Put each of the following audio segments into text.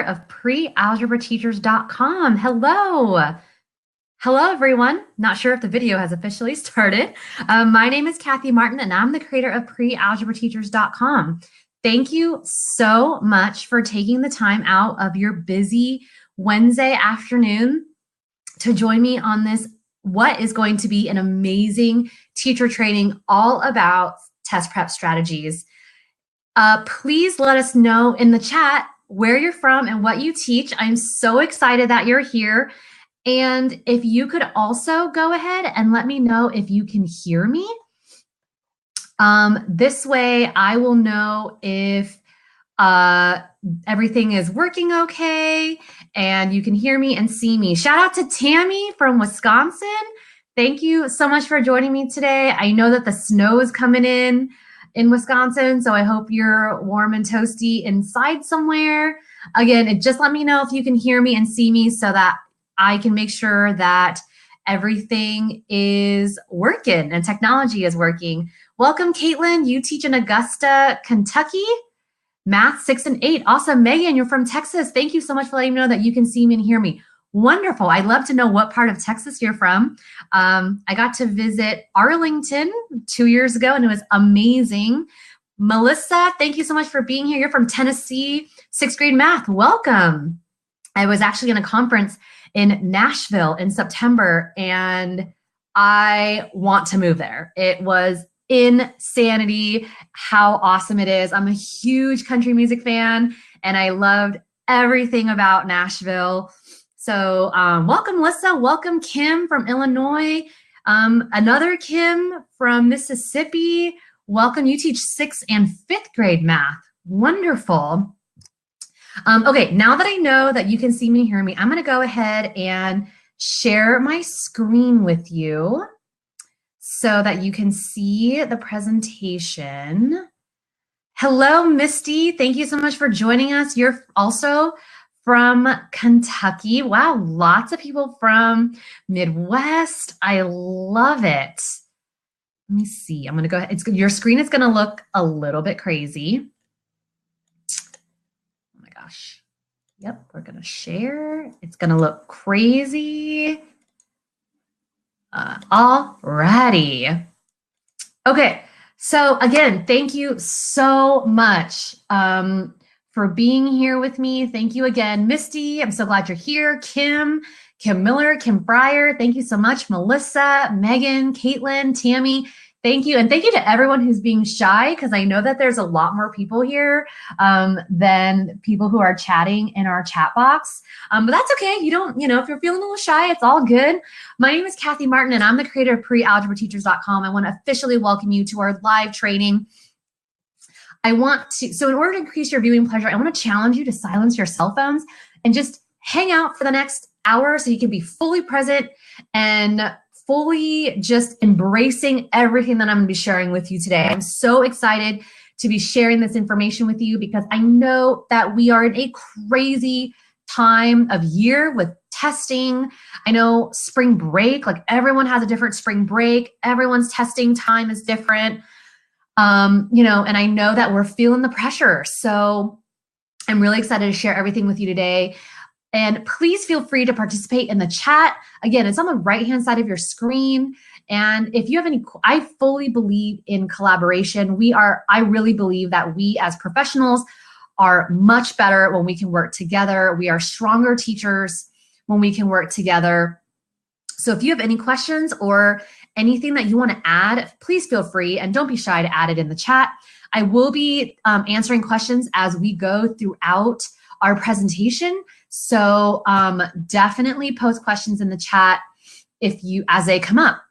of Prealgebrateachers.com. Hello. Hello, everyone. Not sure if the video has officially started. My name is Kathy Martin, and I'm the creator of Prealgebrateachers.com. Thank you so much for taking the time out of your busy Wednesday afternoon to join me on this, what is going to be an amazing teacher training all about test prep strategies. Please let us know in the chat where you're from and what you teach. I'm so excited that you're here. And if you could also go ahead and let me know if you can hear me. This way I will know if everything is working okay and you can hear me and see me. Shout out to Tammy from Wisconsin. Thank you so much for joining me today. I know that the snow is coming in Wisconsin, so I hope you're warm and toasty inside somewhere. Again, just let me know if you can hear me and see me so that I can make sure that everything is working and technology is working. Welcome, Caitlin. You teach in Augusta, Kentucky, Math 6 and 8. Awesome. Megan, you're from Texas. Thank you so much for letting me know that you can see me and hear me. Wonderful. I'd love to know what part of Texas you're from. I got to visit Arlington 2 years ago, and it was amazing. Melissa, thank you so much for being here. You're from Tennessee, 6th grade math. Welcome. I was actually in a conference in Nashville in September, and I want to move there. It was insanity how awesome it is. I'm a huge country music fan, and I loved everything about Nashville. So welcome, Melissa. Welcome, Kim from Illinois. Another Kim from Mississippi. Welcome. You teach 6th and 5th grade math. Wonderful. Okay, now that I know that you can see me and hear me, I'm going to go ahead and share my screen with you so that you can see the presentation. Hello, Misty. Thank you so much for joining us. You're also from Kentucky. Wow, lots of people from Midwest. I love it. Let me see. I'm going to go ahead. Your screen is going to look a little bit crazy. Gosh. Yep, we're gonna share. It's gonna look crazy. Alrighty. Okay, so again, thank you so much for being here with me. Thank you again, Misty. I'm so glad you're here. Kim Miller, Kim Fryer, thank you so much. Melissa, Megan, Caitlin, Tammy. Thank you. And thank you to everyone who's being shy, because I know that there's a lot more people here than people who are chatting in our chat box. But that's okay. You don't, if you're feeling a little shy, it's all good. My name is Kathy Martin, and I'm the creator of Prealgebrateachers.com. I want to officially welcome you to our live training. So in order to increase your viewing pleasure, I want to challenge you to silence your cell phones and just hang out for the next hour so you can be fully present and fully just embracing everything that I'm going to be sharing with you today. I'm so excited to be sharing this information with you because I know that we are in a crazy time of year with testing. I know spring break, like everyone has a different spring break. Everyone's testing time is different. And I know that we're feeling the pressure. So I'm really excited to share everything with you today. And please feel free to participate in the chat. Again, it's on the right-hand side of your screen. And if you have any, I fully believe in collaboration. I really believe that we as professionals are much better when we can work together. We are stronger teachers when we can work together. So if you have any questions or anything that you want to add, please feel free and don't be shy to add it in the chat. I will be answering questions as we go throughout our presentation. So definitely post questions in the chat as they come up.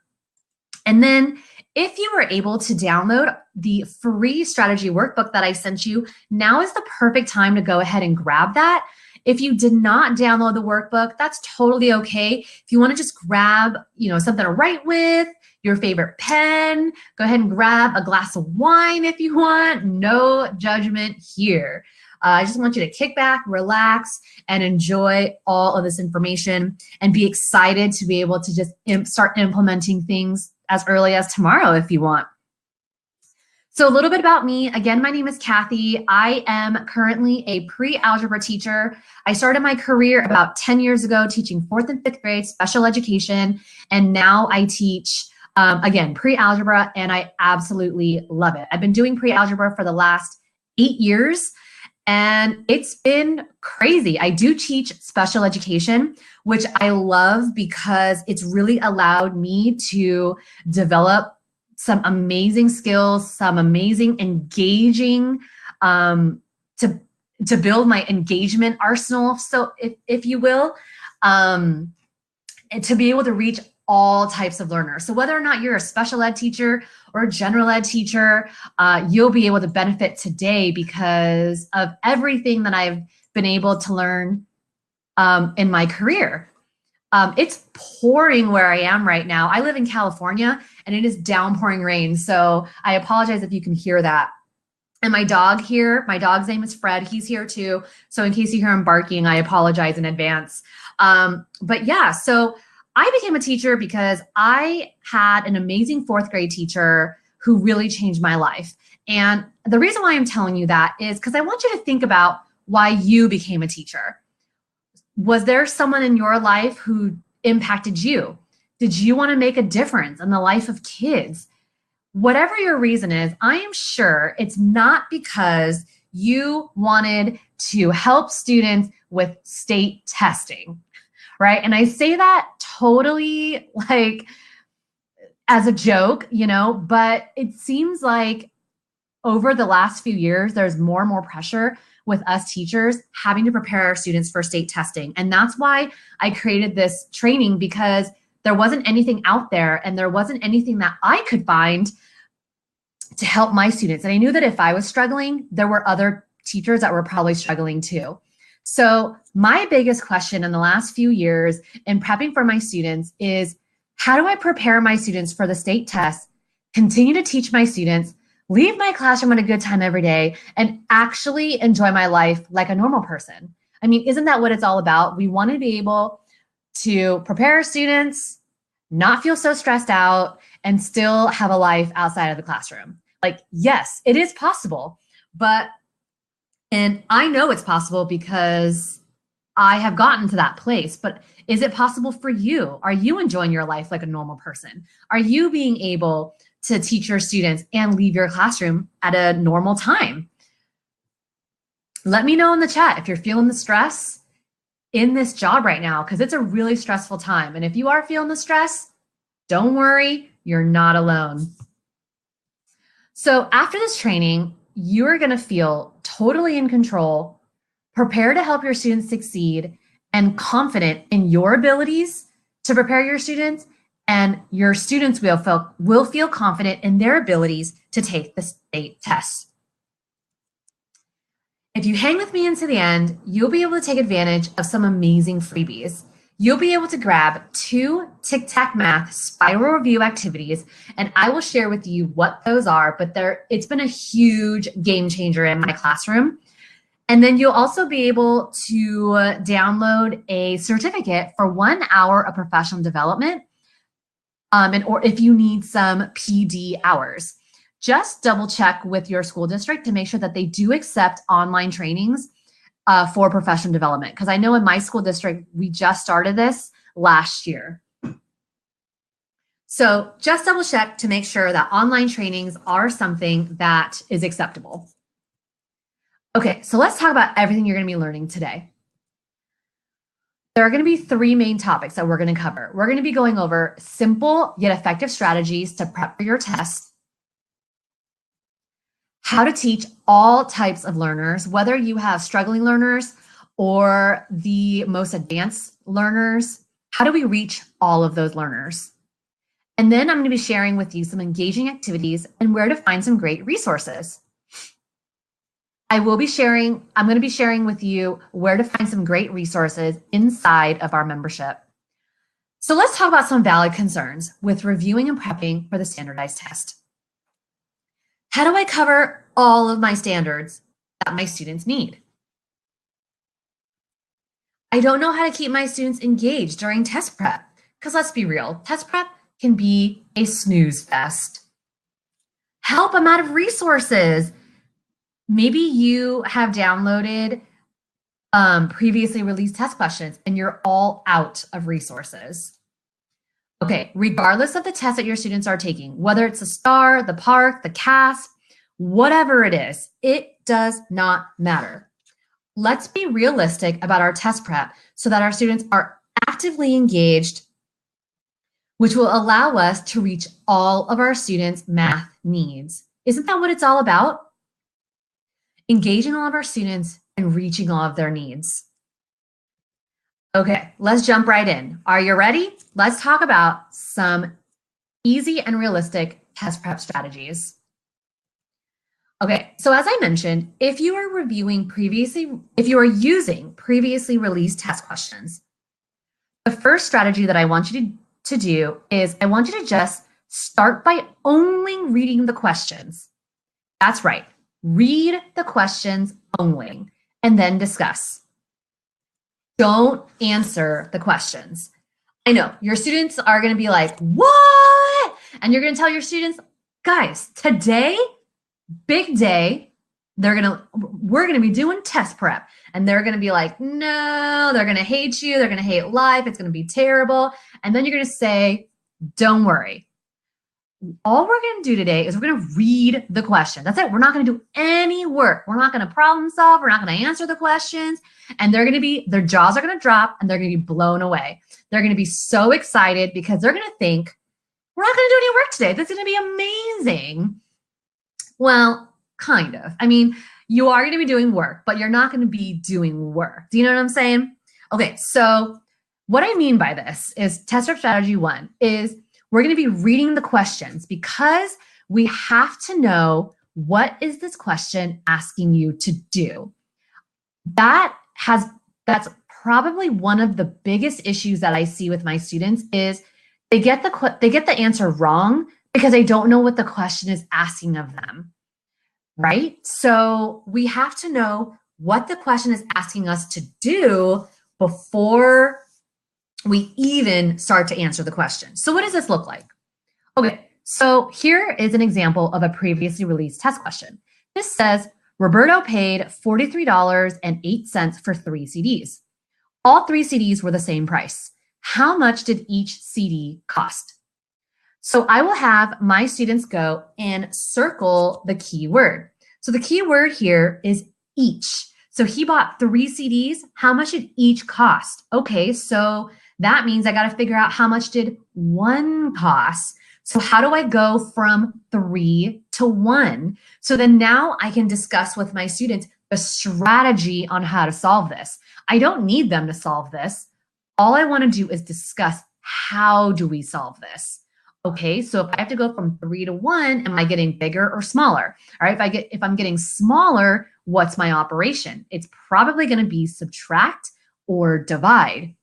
And then if you were able to download the free strategy workbook that I sent you, now is the perfect time to go ahead and grab that. If you did not download the workbook, that's totally okay. If you want to just grab, something to write with, your favorite pen, go ahead and grab a glass of wine if you want. No judgment here. I just want you to kick back, relax, and enjoy all of this information and be excited to be able to just start implementing things as early as tomorrow if you want. So a little bit about me. Again, my name is Kathy. I am currently a pre-algebra teacher. I started my career about 10 years ago teaching 4th and 5th grade special education, and now I teach, again, pre-algebra, and I absolutely love it. I've been doing pre-algebra for the last 8 years, and it's been crazy. I do teach special education, which I love because it's really allowed me to develop some amazing skills, some amazing engaging, um, to to build my engagement arsenal, so if you will, um, and to be able to reach all types of learners. So whether or not you're a special ed teacher or a general ed teacher, you'll be able to benefit today because of everything that I've been able to learn in my career. It's pouring where I am right now. I live in California and it is downpouring rain. So I apologize if you can hear that. And my dog here, my dog's name is Fred. He's here too. So in case you hear him barking, I apologize in advance. But yeah, so I became a teacher because I had an amazing 4th grade teacher who really changed my life. And the reason why I'm telling you that is because I want you to think about why you became a teacher. Was there someone in your life who impacted you? Did you want to make a difference in the life of kids? Whatever your reason is, I am sure it's not because you wanted to help students with state testing, right? And I say that totally like as a joke, but it seems like over the last few years, there's more and more pressure with us teachers having to prepare our students for state testing. And that's why I created this training, because there wasn't anything out there and there wasn't anything that I could find to help my students. And I knew that if I was struggling, there were other teachers that were probably struggling too. So my biggest question in the last few years in prepping for my students is, how do I prepare my students for the state test, continue to teach my students, leave my classroom at a good time every day, and actually enjoy my life like a normal person? I mean, isn't that what it's all about? We want to be able to prepare our students, not feel so stressed out, and still have a life outside of the classroom. Like, yes, it is possible, and I know it's possible because I have gotten to that place, but is it possible for you? Are you enjoying your life like a normal person? Are you being able to teach your students and leave your classroom at a normal time? Let me know in the chat if you're feeling the stress in this job right now, because it's a really stressful time. And if you are feeling the stress, don't worry, you're not alone. So after this training, you are going to feel totally in control, prepared to help your students succeed, and confident in your abilities to prepare your students, and your students will feel confident in their abilities to take the state test. If you hang with me into the end, you'll be able to take advantage of some amazing freebies. You'll be able to grab 2 Tic-Tac Math spiral review activities, and I will share with you what those are, but it's been a huge game changer in my classroom. And then you'll also be able to download a certificate for 1 hour of professional development, or if you need some PD hours. Just double check with your school district to make sure that they do accept online trainings for professional development. Because I know in my school district, we just started this last year. So just double check to make sure that online trainings are something that is acceptable. Okay, so let's talk about everything you're going to be learning today. There are going to be 3 main topics that we're going to cover. We're going to be going over simple yet effective strategies to prep for your test, how to teach all types of learners, whether you have struggling learners or the most advanced learners. How do we reach all of those learners? And then I'm going to be sharing with you some engaging activities and where to find some great resources. I'm going to be sharing with you where to find some great resources inside of our membership. So let's talk about some valid concerns with reviewing and prepping for the standardized test. How do I cover all of my standards that my students need? I don't know how to keep my students engaged during test prep, because let's be real, test prep can be a snooze fest. help them out of resources. Maybe you have downloaded previously released test questions and you're all out of resources. Okay, regardless of the test that your students are taking, whether it's the STAR, the PARCC, the CASP, whatever it is, it does not matter. Let's be realistic about our test prep so that our students are actively engaged, which will allow us to reach all of our students' math needs. Isn't that what it's all about? Engaging all of our students and reaching all of their needs. Okay, let's jump right in. Are you ready? Let's talk about some easy and realistic test prep strategies. Okay, so as I mentioned, if you are using previously released test questions, the first strategy that I want you to do is I want you to just start by only reading the questions. That's right, read the questions only, and then discuss. Don't answer the questions. I know your students are going to be like, what? And you're going to tell your students, guys, today, big day, we're going to be doing test prep. And they're going to be like, no, they're going to hate you. They're going to hate life. It's going to be terrible. And then you're going to say, don't worry. All we're going to do today is we're going to read the question. That's it. We're not going to do any work. We're not going to problem solve. We're not going to answer the questions. And their jaws are going to drop and they're going to be blown away. They're going to be so excited because they're going to think, we're not going to do any work today. This is going to be amazing. Well, kind of. I mean, you are going to be doing work, but you're not going to be doing work. Do you know what I'm saying? Okay, so what I mean by this is test prep strategy 1 is we're going to be reading the questions because we have to know what is this question asking you to do. That's probably one of the biggest issues that I see with my students is they get the answer wrong because they don't know what the question is asking of them, right? So we have to know what the question is asking us to do before we even start to answer the question. So what does this look like? Okay, so here is an example of a previously released test question. This says, Roberto paid $43.08 for 3 CDs. All 3 CDs were the same price. How much did each CD cost? So I will have my students go and circle the key word. So the key word here is each. So he bought 3 CDs. How much did each cost? Okay, so that means I got to figure out how much did 1 cost. So how do I go from 3 to 1? So then now I can discuss with my students the strategy on how to solve this. I don't need them to solve this. All I want to do is discuss how do we solve this. Okay, so if I have to go from 3 to 1, am I getting bigger or smaller? All right, if I'm getting smaller, what's my operation? It's probably going to be subtract or divide.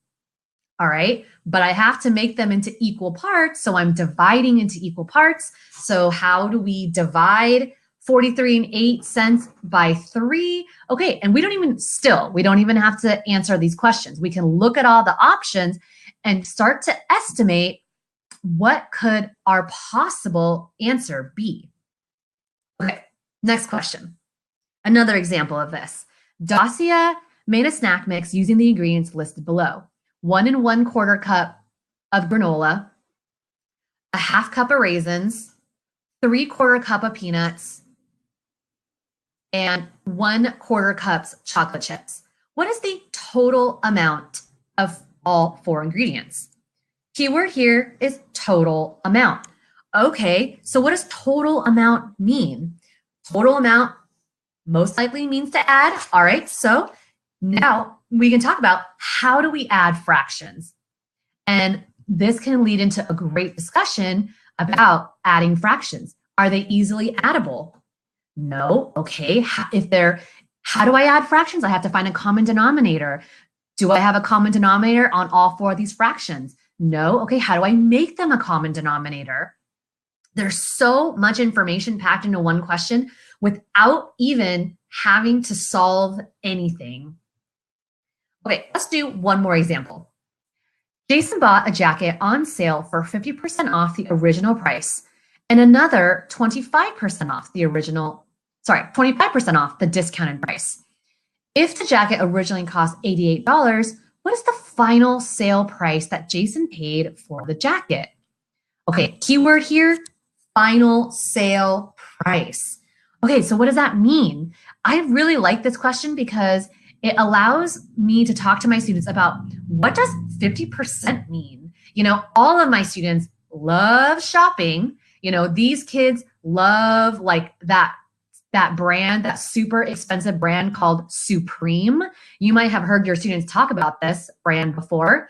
All right, but I have to make them into equal parts, so I'm dividing into equal parts. So how do we divide 43.08 by 3? Okay, and we don't even have to answer these questions. We can look at all the options and start to estimate what could our possible answer be. Okay, next question. Another example of this. Dacia made a snack mix using the ingredients listed below. 1 1/4 cup of granola, a 1/2 cup of raisins, 3/4 cup of peanuts, and 1/4 cups chocolate chips. What is the total amount of all 4 ingredients? Keyword here is total amount. Okay, so what does total amount mean? Total amount most likely means to add. All right, so now we can talk about how do we add fractions? And this can lead into a great discussion about adding fractions. Are they easily addable? No. Okay, how do I add fractions? I have to find a common denominator. Do I have a common denominator on all 4 of these fractions? No. Okay, how do I make them a common denominator? There's so much information packed into one question without even having to solve anything. Okay, let's do one more example. Jason bought a jacket on sale for 50% off the original price and another 25% off the original, 25% off the discounted price. If the jacket originally cost $88, what is the final sale price that Jason paid for the jacket? Okay, keyword here, final sale price. Okay, so what does that mean? I really like this question because it allows me to talk to my students about what does 50% mean? You know, all of my students love shopping. You know, these kids love like that brand, that super expensive brand called Supreme. You might have heard your students talk about this brand before.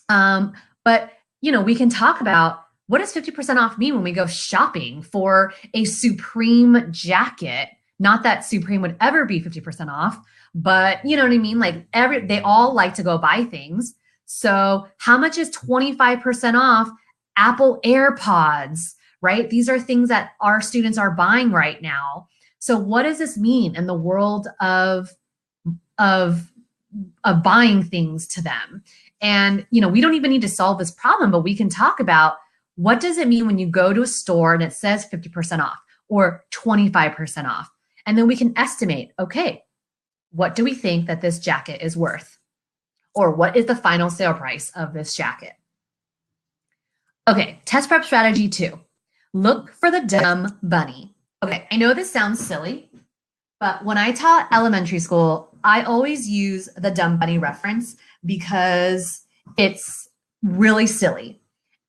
But, you know, we can talk about what does 50% off mean when we go shopping for a Supreme jacket? Not that Supreme would ever be 50% off, but you know what I mean? Like they all like to go buy things. So how much is 25% off Apple AirPods, right? These are things that our students are buying right now. So what does this mean in the world of buying things to them? And, you know, we don't even need to solve this problem, but we can talk about what does it mean when you go to a store and it says 50% off or 25% off? And then we can estimate, okay, what do we think that this jacket is worth? Or what is the final sale price of this jacket? Okay, test prep strategy 2. Look for the dumb bunny. Okay, I know this sounds silly, but when I taught elementary school, I always use the dumb bunny reference because it's really silly.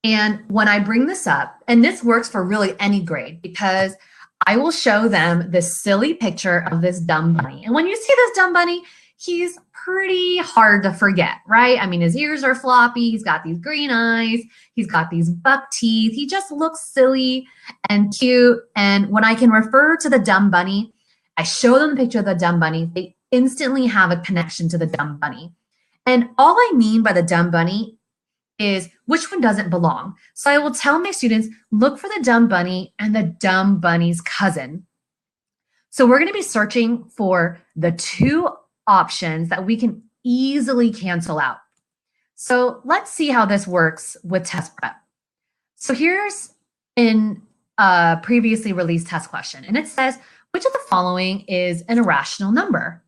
And when I bring this up, and this works for really any grade, because I will show them this silly picture of this dumb bunny. And when you see this dumb bunny, he's pretty hard to forget, right? I mean, his ears are floppy. He's got these green eyes. He's got these buck teeth. He just looks silly and cute. And when I can refer to the dumb bunny, I show them a picture of the dumb bunny. They instantly have a connection to the dumb bunny. And all I mean by the dumb bunny is which one doesn't belong. So I will tell my students, look for the dumb bunny and the dumb bunny's cousin. So we're going to be searching for the two options that we can easily cancel out. So let's see how this works with test prep. So here's a previously released test question, and it says, which of the following is an irrational number?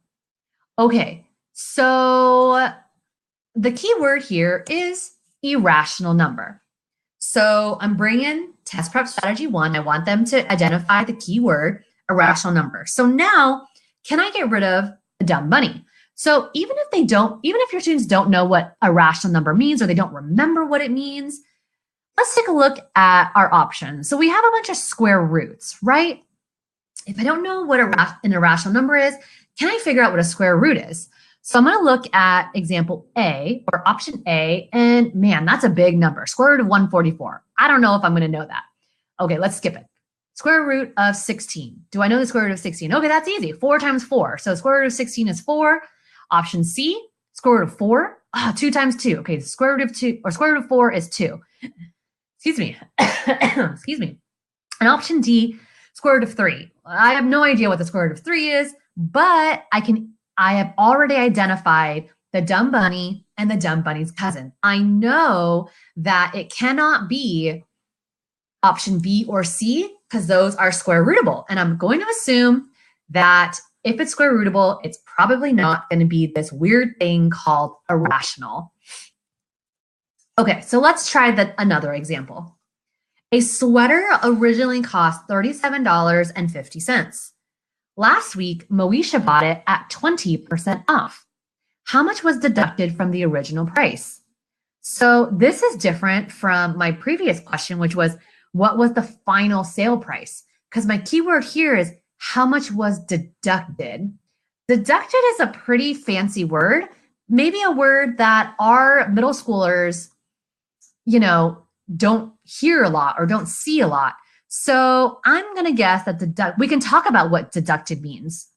Okay, so the key word here is irrational number. So I'm bringing test prep strategy 1. I want them to identify the key word, irrational number. So now, can I get rid of the dumb bunny? So even if your students don't know what a rational number means or they don't remember what it means, let's take a look at our options. So we have a bunch of square roots, right? If I don't know what an irrational number is, can I figure out what a square root is? So I'm going to look at example A or option A, and man, that's a big number, square root of 144. I don't know if I'm going to know that. Okay, let's skip it. Square root of 16. Do I know the square root of 16? Okay, that's easy. 4 times 4. So square root of 16 is 4. Option C, square root of 4. 2 times 2. Okay, square root of 2 or square root of 4 is 2. Excuse me. Excuse me. And option D, square root of 3. I have no idea what the square root of 3 is, but I have already identified the dumb bunny and the dumb bunny's cousin. I know that it cannot be option B or C because those are square rootable. And I'm going to assume that if it's square rootable, it's probably not going to be this weird thing called irrational. Okay, so let's try another example. A sweater originally cost $37.50. Last week, Moesha bought it at 20% off. How much was deducted from the original price? So this is different from my previous question, which was, what was the final sale price? Because my keyword here is how much was deducted. Deducted is a pretty fancy word, maybe a word that our middle schoolers, don't hear a lot or don't see a lot. So I'm going to guess that we can talk about what deducted means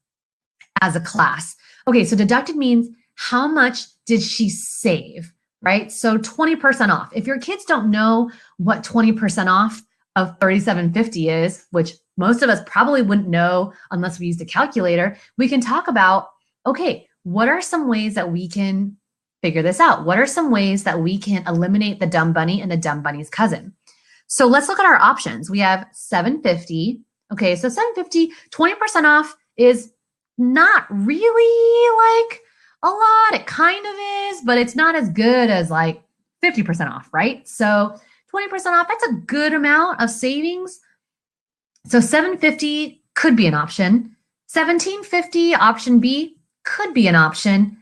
as a class. Okay, so deducted means how much did she save, right? So 20% off. If your kids don't know what 20% off of $37.50 is, which most of us probably wouldn't know unless we used a calculator, we can talk about, okay, what are some ways that we can figure this out? What are some ways that we can eliminate the dumb bunny and the dumb bunny's cousin? So let's look at our options. We have $7.50. Okay, so $7.50, 20% off is not really like a lot. It kind of is, but it's not as good as like 50% off, right? So 20% off, that's a good amount of savings. So $7.50 could be an option. $17.50, option B, could be an option.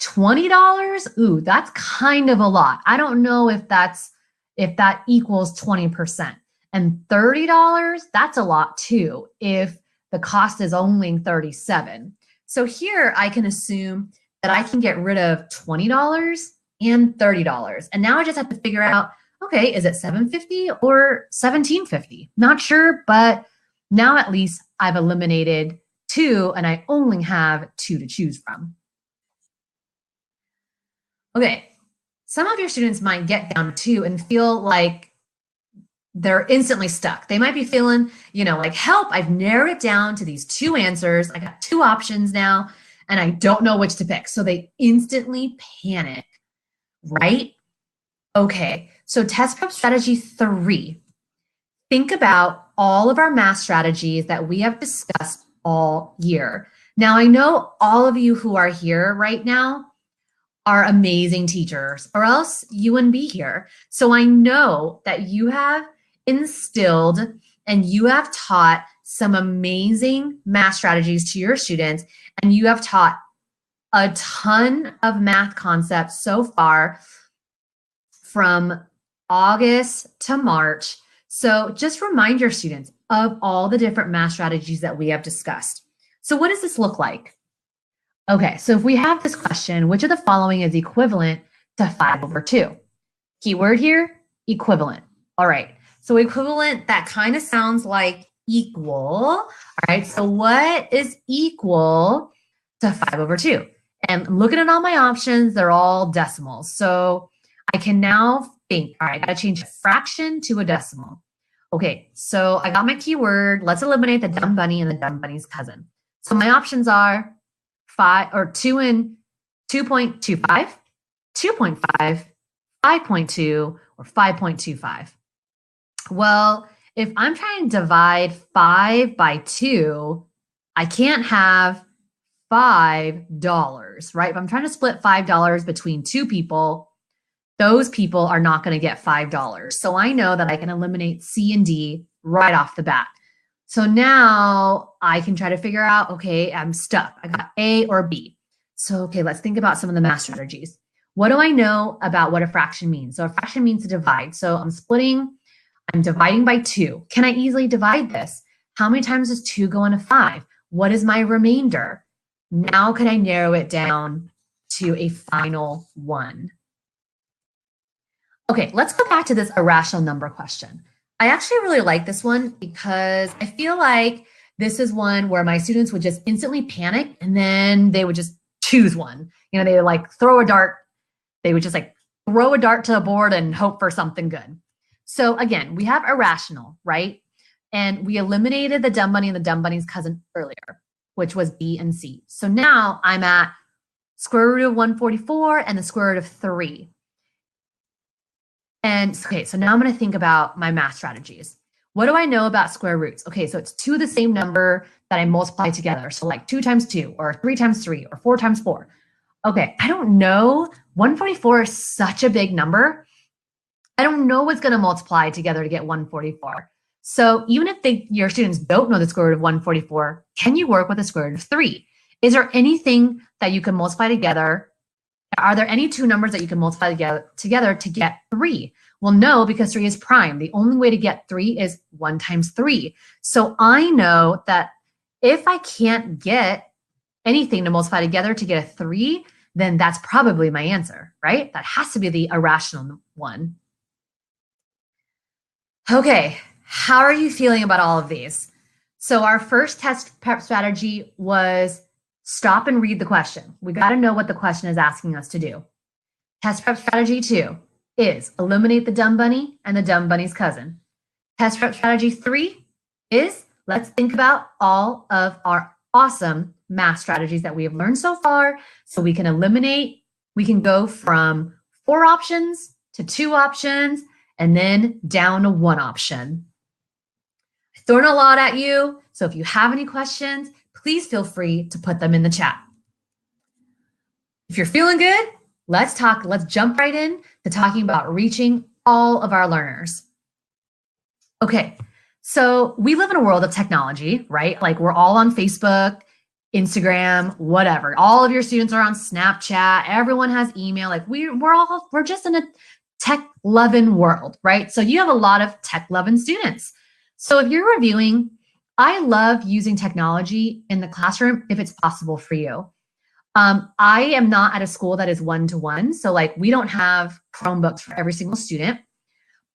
$20, ooh, that's kind of a lot. I don't know if that equals 20%. And $30, that's a lot too, if the cost is only $37. So here I can assume that I can get rid of $20 and $30. And now I just have to figure out, okay, is it $7.50 or $17.50? Not sure, but now at least I've eliminated 2 and I only have 2 to choose from. Okay, some of your students might get down to 2 and feel like they're instantly stuck. They might be feeling, like, help, I've narrowed it down to these 2 answers. I got 2 options now, and I don't know which to pick. So they instantly panic, right? Okay, so test prep strategy 3. Think about all of our math strategies that we have discussed all year. Now, I know all of you who are here right now are amazing teachers, or else you wouldn't be here. So I know that you have instilled and you have taught some amazing math strategies to your students, and you have taught a ton of math concepts so far from August to March. So just remind your students of all the different math strategies that we have discussed. So what does this look like? Okay, so if we have this question, which of the following is equivalent to 5/2? Keyword here, equivalent. All right, so equivalent, that kind of sounds like equal. All right, so what is equal to 5/2? And looking at all my options, they're all decimals. So I can now think, all right, I gotta change a fraction to a decimal. Okay, so I got my keyword. Let's eliminate the dumb bunny and the dumb bunny's cousin. So my options are 2 and 2.25, 2.5, 5.2, or 5.25. Well, if I'm trying to divide 5 by 2, I can't have $5, right? If I'm trying to split $5 between 2 people, those people are not going to get $5. So I know that I can eliminate C and D right off the bat. So now I can try to figure out, okay, I'm stuck. I got A or B. So, okay, let's think about some of the math strategies. What do I know about what a fraction means? So a fraction means to divide. So I'm dividing by 2. Can I easily divide this? How many times does 2 go into 5? What is my remainder? Now can I narrow it down to a final 1? Okay, let's go back to this irrational number question. I actually really like this one because I feel like this is one where my students would just instantly panic and then they would just choose one. They would like throw a dart. They would just like throw a dart to the board and hope for something good. So again, we have irrational, right? And we eliminated the dumb bunny and the dumb bunny's cousin earlier, which was B and C. So now I'm at square root of 144 and the square root of 3. And okay, so now I'm going to think about my math strategies. What do I know about square roots? Okay, so it's 2 of the same number that I multiply together. So like 2 times 2 or 3 times 3 or 4 times 4. Okay, I don't know. 144 is such a big number. I don't know what's going to multiply together to get 144. So even if your students don't know the square root of 144, can you work with the square root of 3? Is there anything that you can multiply together? Are there any 2 numbers that you can multiply together to get 3? Well, no, because 3 is prime. The only way to get 3 is 1 times 3. So I know that if I can't get anything to multiply together to get a 3, then that's probably my answer, right? That has to be the irrational one. Okay, how are you feeling about all of these? So our first test prep strategy was stop and read the question. We got to know what the question is asking us to do. Test prep strategy 2 is eliminate the dumb bunny and the dumb bunny's cousin. Test prep strategy 3 is let's think about all of our awesome math strategies that we have learned so far so we can go from 4 options to 2 options and then down to one option. I've thrown a lot at you, so if you have any questions, please feel free to put them in the chat. If you're feeling good, let's jump right in to talking about reaching all of our learners. Okay, so we live in a world of technology, right? Like we're all on Facebook, Instagram, whatever. All of your students are on Snapchat. Everyone has email. Like we're just in a tech-loving world, right? So you have a lot of tech-loving students. So if you're reviewing, I love using technology in the classroom if it's possible for you. I am not at a school that is one-to-one. So like we don't have Chromebooks for every single student.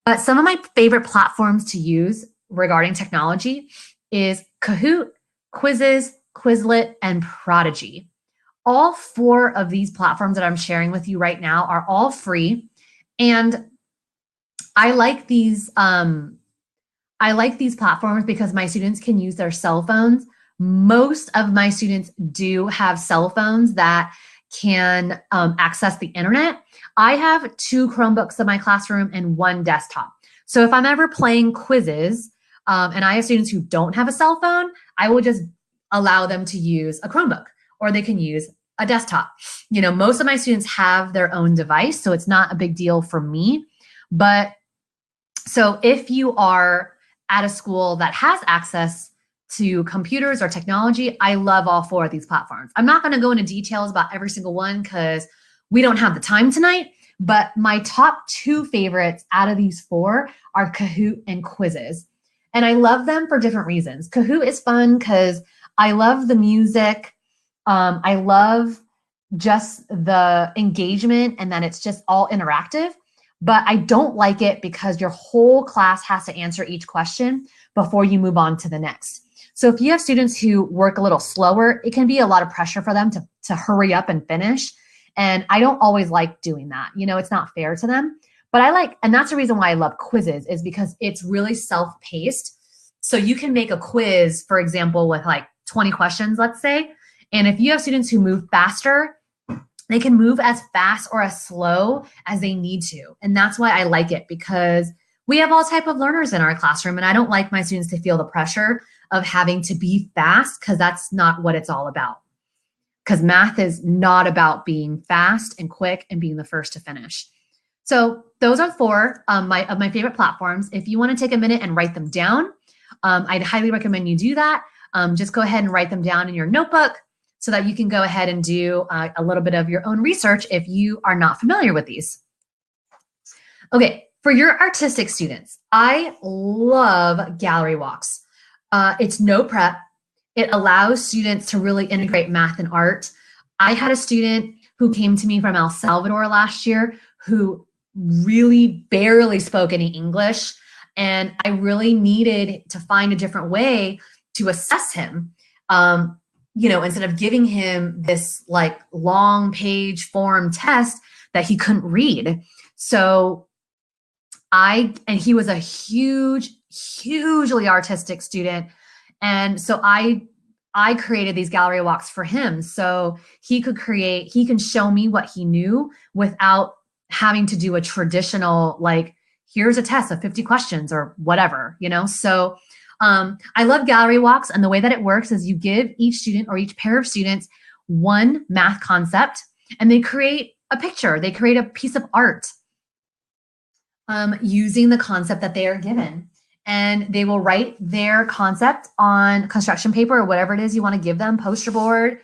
But some of my favorite platforms to use regarding technology is Kahoot, Quizzes, Quizlet, and Prodigy. All 4 of these platforms that I'm sharing with you right now are all free. And I like these platforms because my students can use their cell phones. Most of my students do have cell phones that can access the internet. I have 2 Chromebooks in my classroom and 1 desktop. So if I'm ever playing quizzes and I have students who don't have a cell phone, I will just allow them to use a Chromebook, or they can use a desktop. You know, most of my students have their own device, so it's not a big deal for me. But so if you are at a school that has access to computers or technology, I love all 4 of these platforms. I'm not going to go into details about every single one because we don't have the time tonight, but my top 2 favorites out of these 4 are Kahoot and Quizzes. And I love them for different reasons. Kahoot is fun because I love the music. I love just the engagement and that it's just all interactive. But I don't like it because your whole class has to answer each question before you move on to the next. So if you have students who work a little slower, it can be a lot of pressure for them to hurry up and finish. And I don't always like doing that. You know, it's not fair to them. But I like, and that's the reason why I love Quizzes, is because it's really self-paced. So you can make a quiz, for example, with like 20 questions, let's say. And if you have students who move faster, they can move as fast or as slow as they need to. And that's why I like it, because we have all type of learners in our classroom. And I don't like my students to feel the pressure of having to be fast, because that's not what it's all about. Because math is not about being fast and quick and being the first to finish. So those are 4 of my favorite platforms. If you want to take a minute and write them down, I'd highly recommend you do that. Just go ahead and write them down in your notebook so that you can go ahead and do a little bit of your own research if you are not familiar with these. Okay, for your artistic students, I love gallery walks. It's no prep. It allows students to really integrate math and art. I had a student who came to me from El Salvador last year who really barely spoke any English, and I really needed to find a different way to assess him. You know, instead of giving him this like long page form test that he couldn't read. So and he was a hugely artistic student. And so I created these gallery walks for him so he can show me what he knew without having to do a traditional, like, here's a test of 50 questions or whatever, you know? So I love gallery walks, and the way that it works is you give each student or each pair of students one math concept, and they create a picture. They create a piece of art using the concept that they are given. And they will write their concept on construction paper or whatever it is you want to give them, poster board,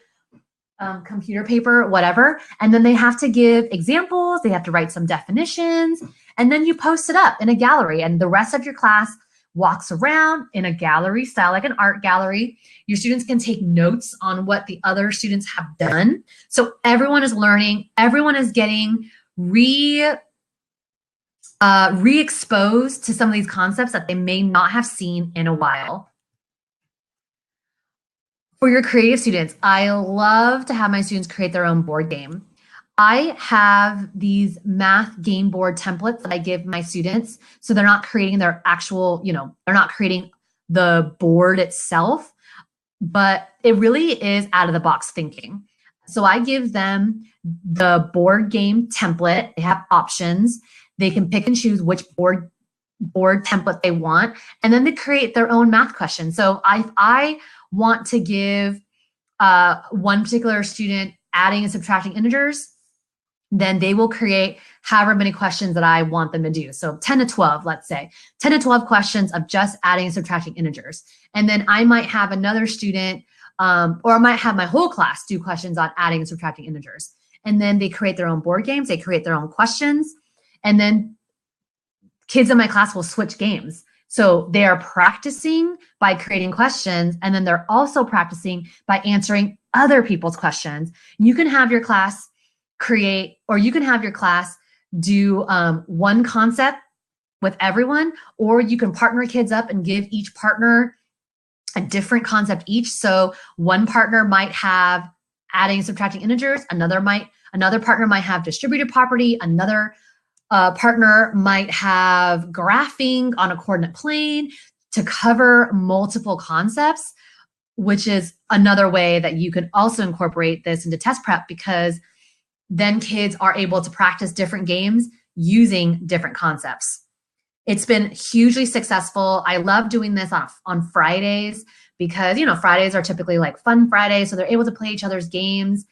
computer paper, whatever. And then they have to give examples. They have to write some definitions, and then you post it up in a gallery, and the rest of your class walks around in a gallery style, like an art gallery. Your students can take notes on what the other students have done. So everyone is learning, everyone is getting re-exposed to some of these concepts that they may not have seen in a while. For your creative students, I love to have my students create their own board game. I have these math game board templates that I give my students, so they're not creating their actual, they're not creating the board itself, but it really is out of the box thinking. So I give them the board game template. They have options. They can pick and choose which board template they want, and then they create their own math question. So I want to give one particular student adding and subtracting integers, then they will create however many questions that I want them to do. So 10 to 12, let's say, 10 to 12 questions of just adding and subtracting integers. And then I might have another student, or I might have my whole class do questions on adding and subtracting integers. And then they create their own board games, they create their own questions, and then kids in my class will switch games. So they are practicing by creating questions, and then they're also practicing by answering other people's questions. You can have your class create, or you can have your class do one concept with everyone, or you can partner kids up and give each partner a different concept each. So one partner might have adding and subtracting integers, another partner might have distributed property, another partner might have graphing on a coordinate plane to cover multiple concepts, which is another way that you can also incorporate this into test prep, because then kids are able to practice different games using different concepts. It's been hugely successful. I love doing this on Fridays because, Fridays are typically like fun Fridays. So they're able to play each other's games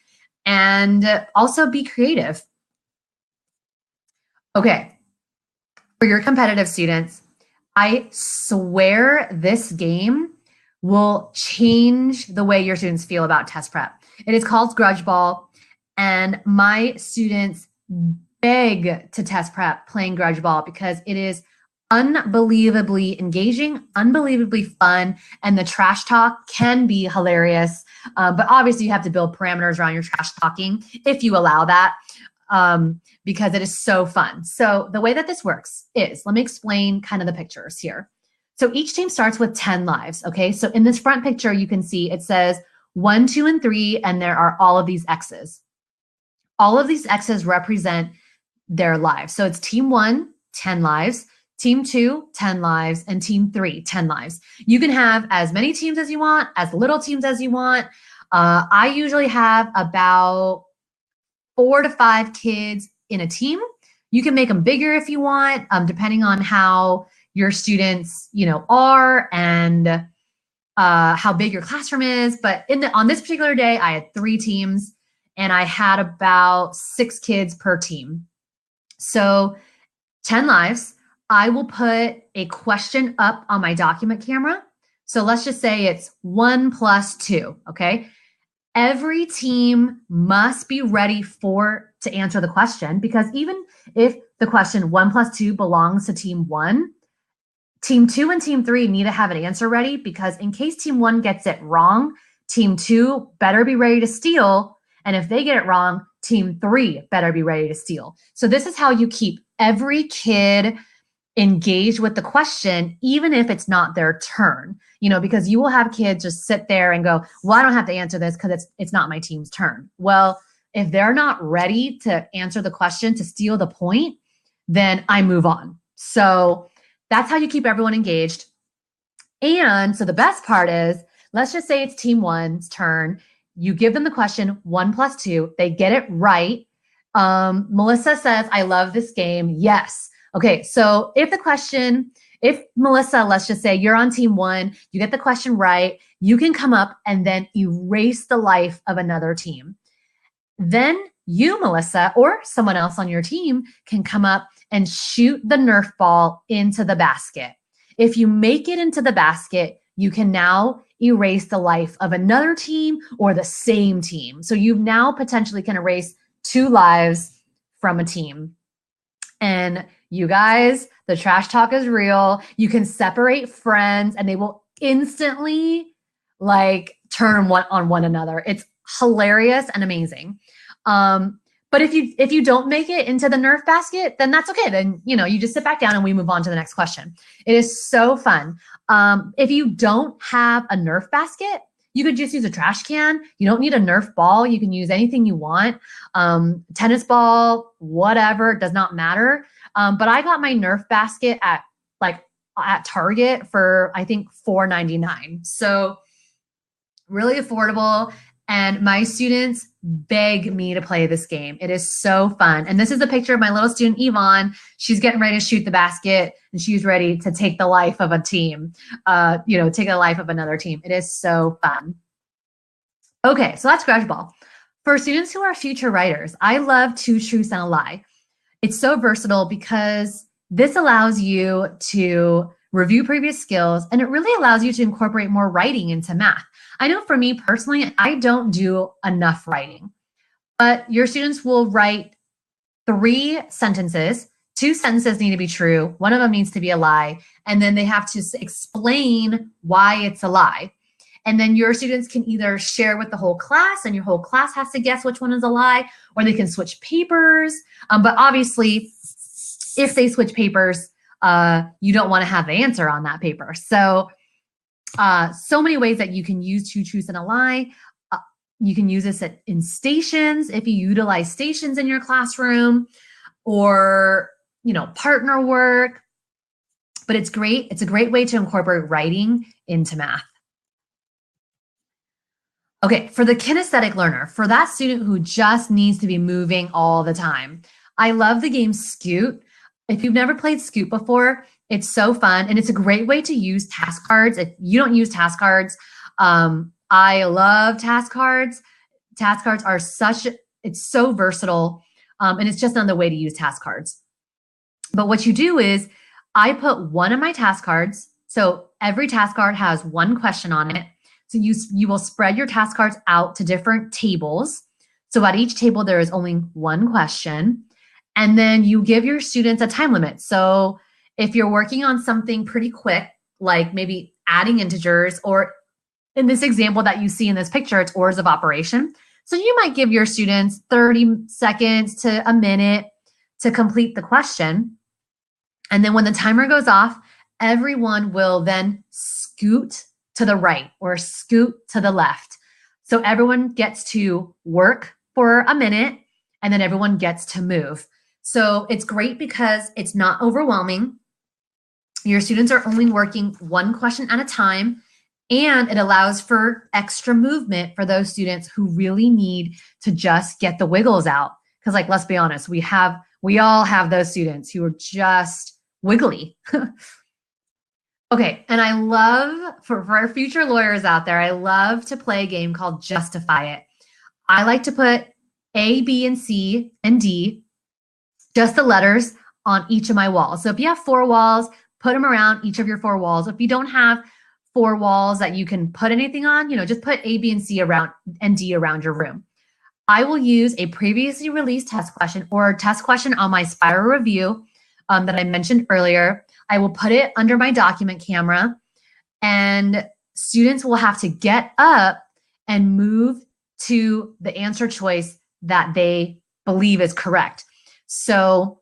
and also be creative. Okay, for your competitive students, I swear this game will change the way your students feel about test prep. It is called Grudge Ball, and my students beg to test prep playing Grudge Ball because it is unbelievably engaging, unbelievably fun, and the trash talk can be hilarious. But obviously you have to build parameters around your trash talking if you allow that, because it is so fun. So the way that this works is, let me explain kind of the pictures here. So each team starts with 10 lives, okay? So in this front picture, you can see it says 1, 2, and 3, and there are all of these X's. All of these X's represent their lives. So it's team 1, 10 lives, team 2, 10 lives, and team 3, 10 lives. You can have as many teams as you want, as little teams as you want. I usually have about 4 to 5 kids in a team. You can make them bigger if you want, depending on how your students, are and how big your classroom is. But on this particular day, I had 3 teams and I had about 6 kids per team. So 10 lives. I will put a question up on my document camera. So let's just say it's 1 plus 2, okay? Every team must be ready to answer the question, because even if the question 1 plus 2 belongs to team 1, team 2 and team 3 need to have an answer ready, because in case team 1 gets it wrong, team 2 better be ready to steal. And if they get it wrong, team 3 better be ready to steal. So this is how you keep every kid engaged with the question, even if it's not their turn, because you will have kids just sit there and go, well, I don't have to answer this because it's not my team's turn. Well, if they're not ready to answer the question to steal the point, then I move on. So that's how you keep everyone engaged. And so the best part is, let's just say it's team 1's turn. You give them the question 1 plus 2, they get it right. Melissa says, I love this game. Yes. Okay, so if Melissa, let's just say you're on team 1, you get the question right, you can come up and then erase the life of another team. Then you, Melissa, or someone else on your team can come up and shoot the Nerf ball into the basket. If you make it into the basket, you can now erase the life of another team or the same team. So you now potentially can erase 2 lives from a team. And you guys, the trash talk is real. You can separate friends and they will instantly turn on one another. It's hilarious and amazing. But if you don't make it into the Nerf basket, then that's okay. Then, you just sit back down and we move on to the next question. It is so fun. If you don't have a Nerf basket, you could just use a trash can. You don't need a Nerf ball. You can use anything you want. Tennis ball, whatever, it does not matter. But I got my Nerf basket at Target for, I think, $4.99. So really affordable. And my students beg me to play this game. It is so fun. And this is a picture of my little student, Yvonne. She's getting ready to shoot the basket, and she's ready to take the life of a team, take the life of another team. It is so fun. Okay, so that's Grudge Ball. For students who are future writers, I love Two Truths and a Lie. It's so versatile because this allows you to review previous skills, and it really allows you to incorporate more writing into math. I know for me personally, I don't do enough writing, but your students will write 3 sentences. 2 sentences need to be true. One of them needs to be a lie. And then they have to explain why it's a lie. And then your students can either share with the whole class, and your whole class has to guess which one is a lie, or they can switch papers. But obviously, if they switch papers, you don't want to have the answer on that paper. So many ways that you can use Two Truths and a Lie. You can use this in stations if you utilize stations in your classroom, or partner work. But it's great. It's a great way to incorporate writing into math. Okay, for the kinesthetic learner, for that student who just needs to be moving all the time, I love the game Scoot. If you've never played Scoot before, it's so fun, and it's a great way to use task cards. If you don't use task cards, I love task cards. Task cards are it's so versatile, and it's just another way to use task cards. But what you do is I put one of my task cards. So every task card has one question on it. So you will spread your task cards out to different tables. So at each table, there is only one question. And then you give your students a time limit. So if you're working on something pretty quick, like maybe adding integers, or in this example that you see in this picture, it's orders of operation. So you might give your students 30 seconds to a minute to complete the question. And then when the timer goes off, everyone will then scoot to the right or scoot to the left. So everyone gets to work for a minute, and then everyone gets to move. So it's great because it's not overwhelming. Your students are only working one question at a time, and it allows for extra movement for those students who really need to just get the wiggles out. Because let's be honest, we all have those students who are just wiggly. Okay, and I love, for our future lawyers out there, I love to play a game called Justify It. I like to put A, B, and C, and D, just the letters, on each of my walls. So if you have 4 walls, put them around each of your 4 walls. If you don't have 4 walls that you can put anything on, just put A, B, and C around, and D around your room. I will use a previously released test question or a test question on my spiral review that I mentioned earlier. I will put it under my document camera, and students will have to get up and move to the answer choice that they believe is correct. So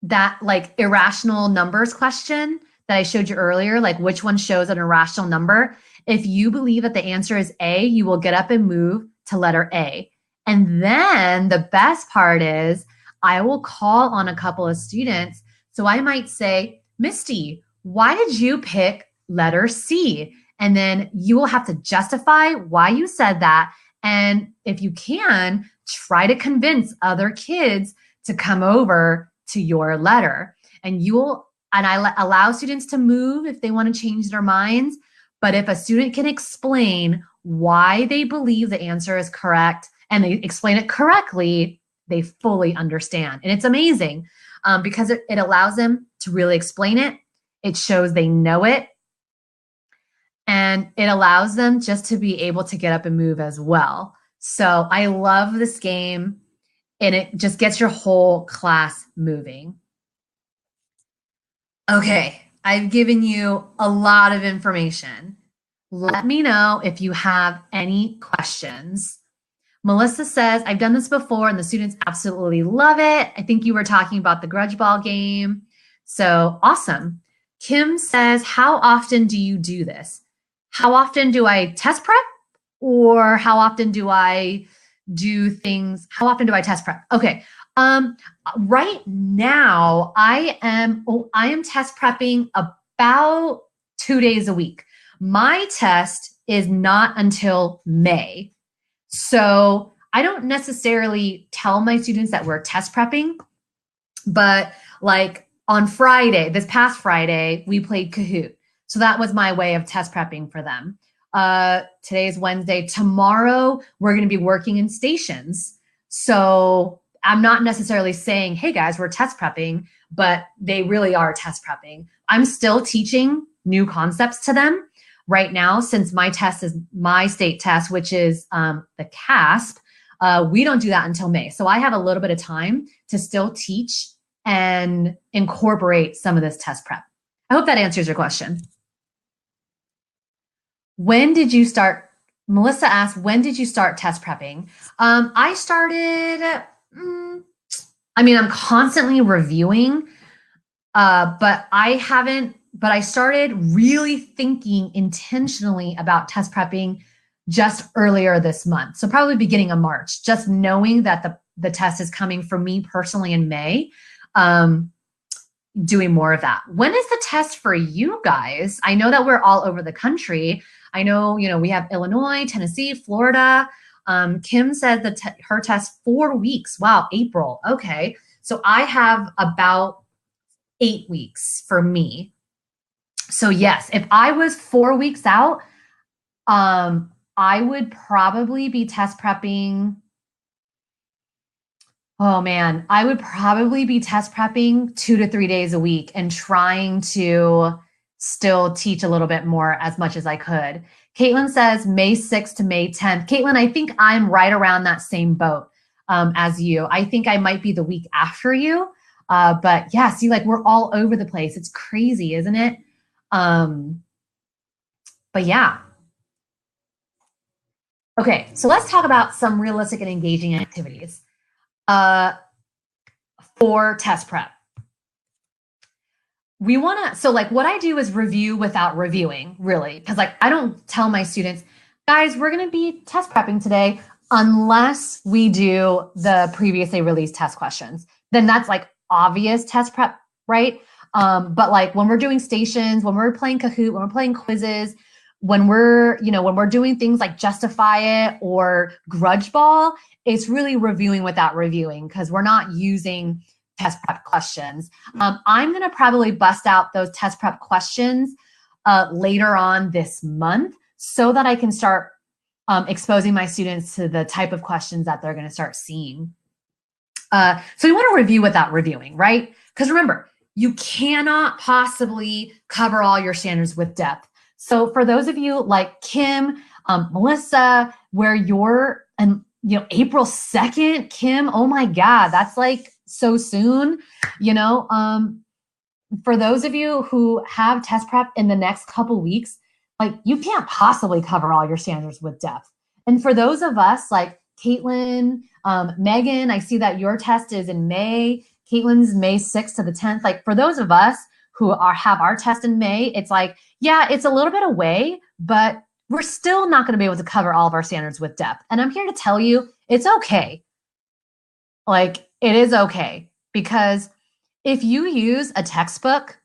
that irrational numbers question that I showed you earlier, which one shows an irrational number, if you believe that the answer is A, you will get up and move to letter A. And then the best part is I will call on a couple of students. So I might say, Misty, why did you pick letter C? And then you will have to justify why you said that. And if you can, try to convince other kids to come over to your letter. And I allow students to move if they want to change their minds. But if a student can explain why they believe the answer is correct and they explain it correctly, they fully understand. And it's amazing because it allows them to really explain it. It shows they know it. And it allows them just to be able to get up and move as well. So I love this game, and it just gets your whole class moving. Okay, I've given you a lot of information. Let me know if you have any questions. Melissa says, I've done this before and the students absolutely love it. I think you were talking about the grudge ball game. So awesome. Kim says, how often do you do this? How often do I test prep? Or how often do I do things? How often do I test prep? Okay. Right now I am test prepping about 2 days a week. My test is not until May. So I don't necessarily tell my students that we're test prepping, but like on Friday, this past Friday, we played Kahoot. So that was my way of test prepping for them. Today's Wednesday. Tomorrow, we're going to be working in stations. So I'm not necessarily saying, hey guys, we're test prepping, but they really are test prepping. I'm still teaching new concepts to them right now, since my test is my state test, which is the CASP. We don't do that until May. So I have a little bit of time to still teach and incorporate some of this test prep. I hope that answers your question. When did you start? Melissa asked, when did you start test prepping? I started, I'm constantly reviewing, but I started really thinking intentionally about test prepping just earlier this month. So probably beginning of March, just knowing that the test is coming for me personally in May, doing more of that. When is the test for you guys? I know that we're all over the country. I know, we have Illinois, Tennessee, Florida. Kim said that her test 4 weeks. Wow, April. Okay. So I have about 8 weeks for me. So yes, if I was 4 weeks out, I would probably be test prepping. Oh man, I would probably be test prepping 2 to 3 days a week and trying to still teach a little bit more as much as I could. Caitlin says May 6th to May 10th. Caitlin, I think I'm right around that same boat as you. I think I might be the week after you. But yeah, see, like we're all over the place. It's crazy, isn't it? But yeah. Okay, so let's talk about some realistic and engaging activities for test prep. So like what I do is review without reviewing, really, because like I don't tell my students, guys, we're going to be test prepping today unless we do the previously released test questions. Then that's like obvious test prep, right? But like when we're doing stations, when we're playing Kahoot, when we're playing quizzes, when we're doing things like Justify It or Grudge Ball, it's really reviewing without reviewing because we're not using test prep questions. I'm going to probably bust out those test prep questions later on this month so that I can start exposing my students to the type of questions that they're going to start seeing. So you want to review without reviewing, right? Because remember, you cannot possibly cover all your standards with depth. So for those of you like Kim, Melissa, where you're, and April 2nd, Kim, oh my God, that's like so soon, for those of you who have test prep in the next couple weeks, like you can't possibly cover all your standards with depth. And for those of us like Caitlin, Megan, I see that your test is in May. Caitlin's May 6th to the 10th. Like for those of us who have our test in May, it's like, yeah, it's a little bit away, but we're still not going to be able to cover all of our standards with depth. And I'm here to tell you, it's okay. Like it is okay, because if you use a textbook,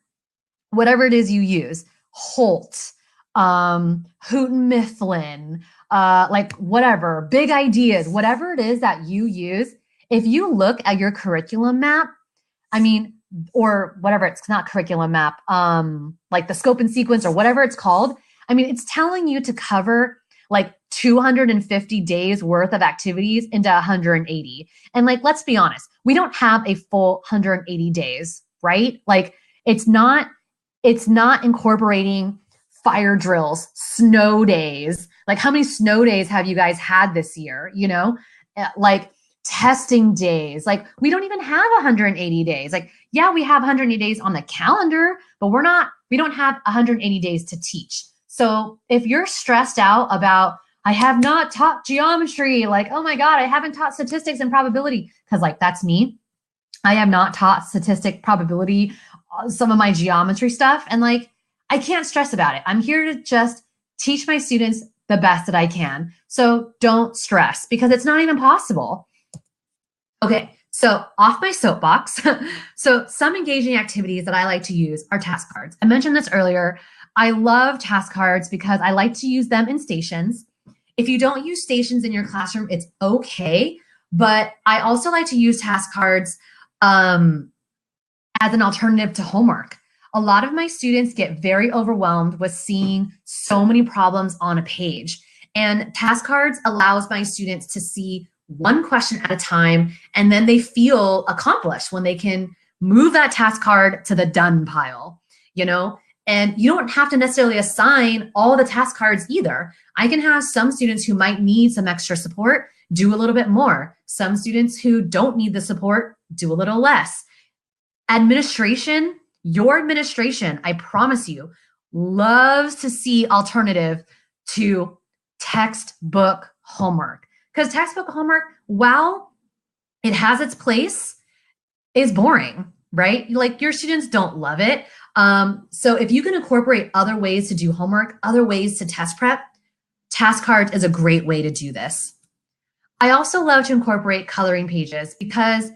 whatever it is you use, Holt, Houghton Mifflin, like whatever, Big Ideas, whatever it is that you use, if you look at your curriculum map, or whatever, it's not curriculum map, like the scope and sequence or whatever it's called, it's telling you to cover like 250 days worth of activities into 180. And like, let's be honest, we don't have a full 180 days, right? Like it's not incorporating fire drills, snow days. Like how many snow days have you guys had this year? Like testing days. Like we don't even have 180 days. Like, yeah, we have 180 days on the calendar, but we don't have 180 days to teach. So if you're stressed out about, I have not taught geometry, like, oh my God, I haven't taught statistics and probability, because like that's me. I have not taught statistic, probability, some of my geometry stuff. And like, I can't stress about it. I'm here to just teach my students the best that I can. So don't stress, because it's not even possible. Okay, so off my soapbox. So some engaging activities that I like to use are task cards. I mentioned this earlier. I love task cards because I like to use them in stations. If you don't use stations in your classroom, it's okay. But I also like to use task cards as an alternative to homework. A lot of my students get very overwhelmed with seeing so many problems on a page. And task cards allows my students to see one question at a time, and then they feel accomplished when they can move that task card to the done pile, you know? And you don't have to necessarily assign all the task cards either. I can have some students who might need some extra support do a little bit more. Some students who don't need the support do a little less. Administration, your administration, I promise you, loves to see alternative to textbook homework. Because textbook homework, while it has its place, is boring, right? Like your students don't love it. So if you can incorporate other ways to do homework, other ways to test prep, task cards is a great way to do this. I also love to incorporate coloring pages because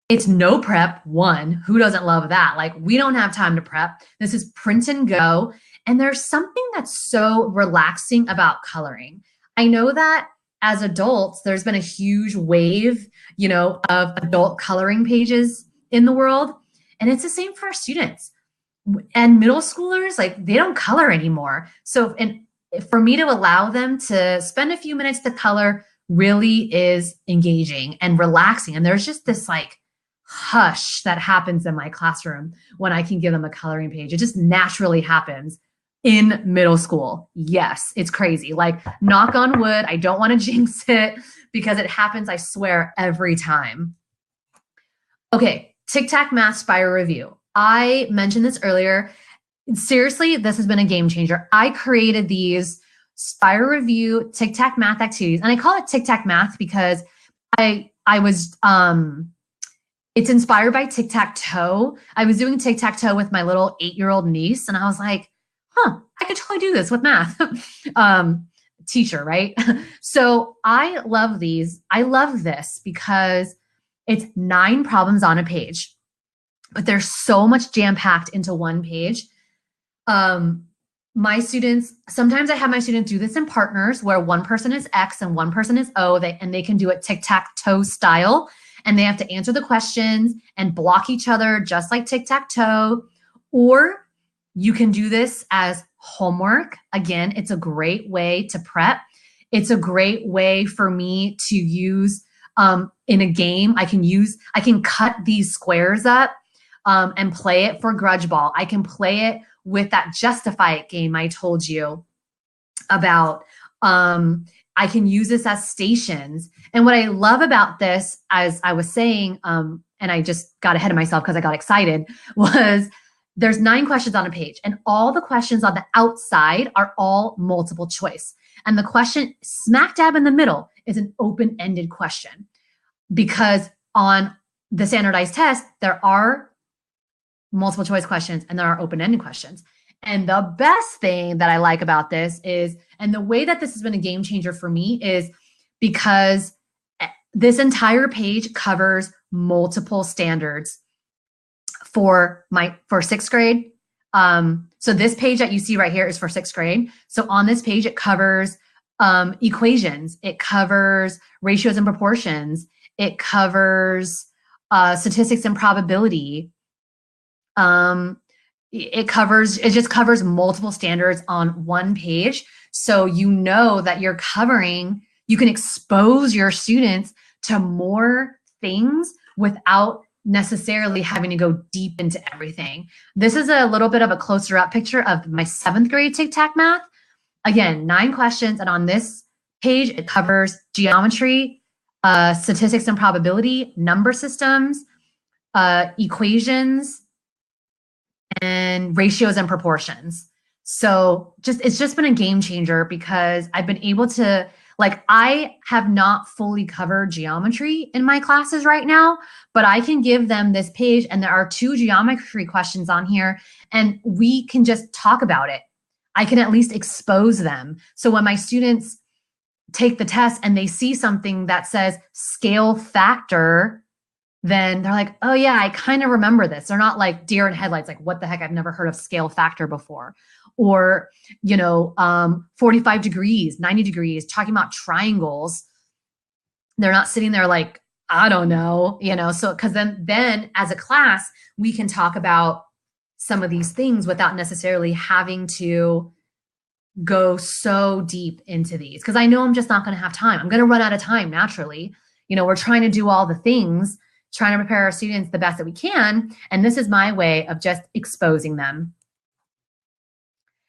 it's no prep. One, who doesn't love that? Like, we don't have time to prep. This is print and go. And there's something that's so relaxing about coloring. I know that as adults, there's been a huge wave, of adult coloring pages in the world. And it's the same for our students. And middle schoolers, like, they don't color anymore. So, and for me to allow them to spend a few minutes to color really is engaging and relaxing. And there's just this like hush that happens in my classroom when I can give them a coloring page. It just naturally happens in middle school. Yes, it's crazy. Like, knock on wood, I don't want to jinx it because it happens, I swear, every time. Okay, Tic Tac Math Spiral Review. I mentioned this earlier. Seriously, this has been a game changer. I created these Spiral Review Tic Tac Math activities, and I call it Tic Tac Math because I was it's inspired by tic-tac-toe. I was doing tic-tac-toe with my little 8-year-old niece, and I was like, I could totally do this with math. Teacher, right? So I love these. I love this because it's 9 problems on a page, but there's so much jam-packed into one page. My students, sometimes I have my students do this in partners where one person is X and one person is O, and they can do it tic-tac-toe style. And they have to answer the questions and block each other just like tic-tac-toe. Or you can do this as homework. Again, it's a great way to prep. It's a great way for me to use in a game. I can cut these squares up and play it for grudge ball. I can play it with that Justify It game I told you about. I can use this as stations. And what I love about this, as I was saying, and I just got ahead of myself because I got excited, was there's 9 questions on a page, and all the questions on the outside are all multiple choice. And the question smack dab in the middle is an open-ended question, because on the standardized test, there are multiple choice questions and there are open-ended questions. And the best thing that I like about this is, and the way that this has been a game changer for me, is because this entire page covers multiple standards for 6th grade. So this page that you see right here is for 6th grade. So on this page, it covers equations. It covers ratios and proportions. It covers statistics and probability. It just covers multiple standards on one page. So you know that you can expose your students to more things without necessarily having to go deep into everything. This is a little bit of a closer up picture of my 7th grade Tic-Tac Math. Again, 9 questions. And on this page, it covers geometry, statistics and probability, number systems, equations, and ratios and proportions. So it's just been a game changer because I've been able to, I have not fully covered geometry in my classes right now, but I can give them this page and there are 2 geometry questions on here and we can just talk about it. I can at least expose them. So when my students take the test and they see something that says scale factor, then they're like, oh yeah, I kind of remember this. They're not like deer in headlights, like what the heck, I've never heard of scale factor before. Or, 45 degrees, 90 degrees, talking about triangles. They're not sitting there like, I don't know, so because then as a class, we can talk about some of these things without necessarily having to go so deep into these, because I know I'm just not going to have time. I'm going to run out of time naturally. We're trying to do all the things, trying to prepare our students the best that we can. And this is my way of just exposing them.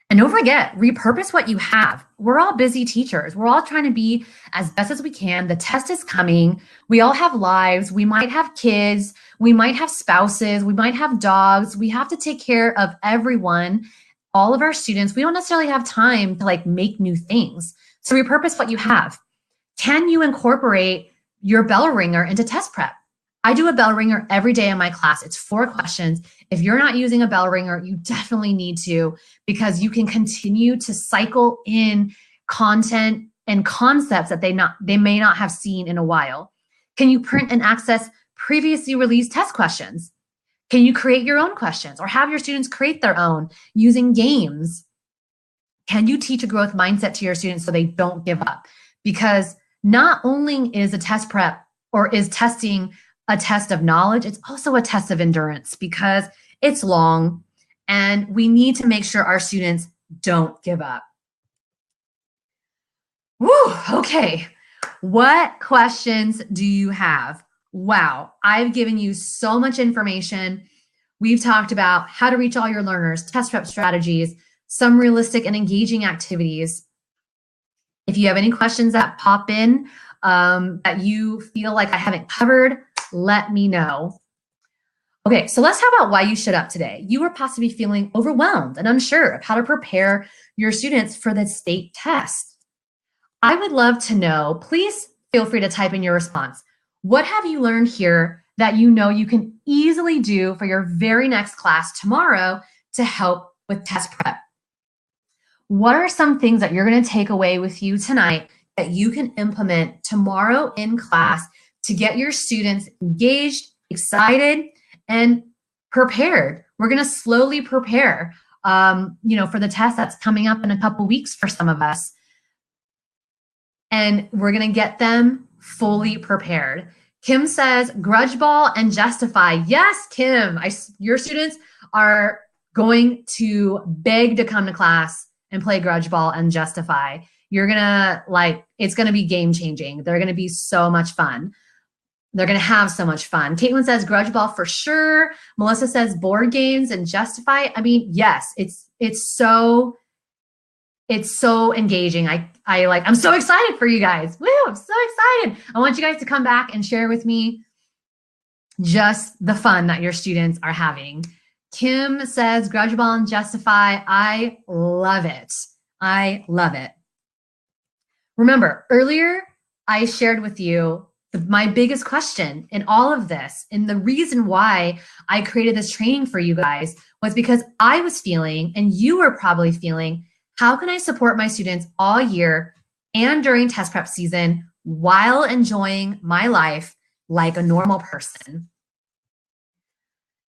And don't forget, repurpose what you have. We're all busy teachers. We're all trying to be as best as we can. The test is coming. We all have lives. We might have kids. We might have spouses. We might have dogs. We have to take care of everyone, all of our students. We don't necessarily have time to like make new things. So repurpose what you have. Can you incorporate your bell ringer into test prep? I do a bell ringer every day in my class. It's 4 questions. If you're not using a bell ringer, you definitely need to, because you can continue to cycle in content and concepts that they may not have seen in a while. Can you print and access previously released test questions? Can you create your own questions or have your students create their own using games? Can you teach a growth mindset to your students so they don't give up? Because not only is a test prep or is testing a test of knowledge, it's also a test of endurance, because it's long and we need to make sure our students don't give up. Woo, okay. What questions do you have? Wow, I've given you so much information. We've talked about how to reach all your learners, test prep strategies, some realistic and engaging activities. If you have any questions that pop in that you feel like I haven't covered, let me know. Okay, so let's talk about why you showed up today. You were possibly feeling overwhelmed and unsure of how to prepare your students for the state test. I would love to know, please feel free to type in your response. What have you learned here that you know you can easily do for your very next class tomorrow to help with test prep? What are some things that you're going to take away with you tonight that you can implement tomorrow in class to get your students engaged, excited, and prepared? We're going to slowly prepare, for the test that's coming up in a couple weeks for some of us. And we're going to get them fully prepared. Kim says, grudge ball and justify. Yes, Kim, your students are going to beg to come to class and play grudge ball and justify. You're going to it's going to be game changing. They're going to be so much fun. They're going to have so much fun. Caitlin says grudge ball for sure. Melissa says board games and justify. I mean, yes, it's so engaging. I'm so excited for you guys. Woo, I'm so excited. I want you guys to come back and share with me just the fun that your students are having. Kim says grudge ball and justify. I love it. I love it. Remember, earlier I shared with you my biggest question in all of this, and the reason why I created this training for you guys was because I was feeling, and you were probably feeling, how can I support my students all year and during test prep season while enjoying my life like a normal person?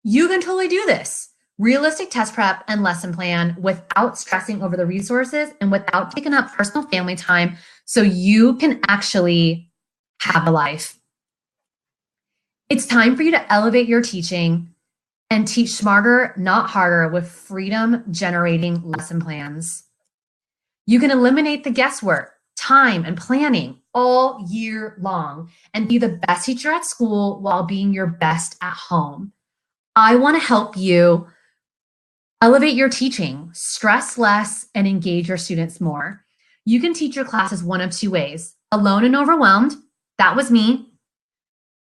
You can totally do this. Realistic test prep and lesson plan without stressing over the resources and without taking up personal family time, so you can actually have a life. It's time for you to elevate your teaching and teach smarter, not harder, with freedom generating lesson plans. You can eliminate the guesswork, time, and planning all year long and be the best teacher at school while being your best at home. I want to help you elevate your teaching, stress less, and engage your students more. You can teach your classes one of 2 ways: alone and overwhelmed. That was me.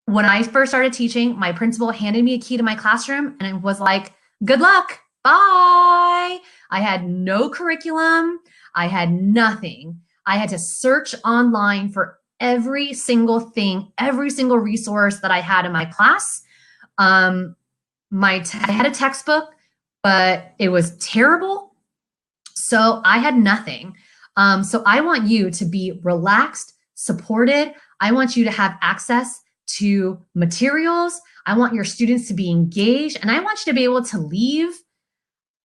When I first started teaching, my principal handed me a key to my classroom and it was like, good luck, bye. I had no curriculum. I had nothing. I had to search online for every single thing, every single resource that I had in my class. I had a textbook, but it was terrible. So I had nothing. So I want you to be relaxed, supported. I want you to have access to materials. I want your students to be engaged, and I want you to be able to leave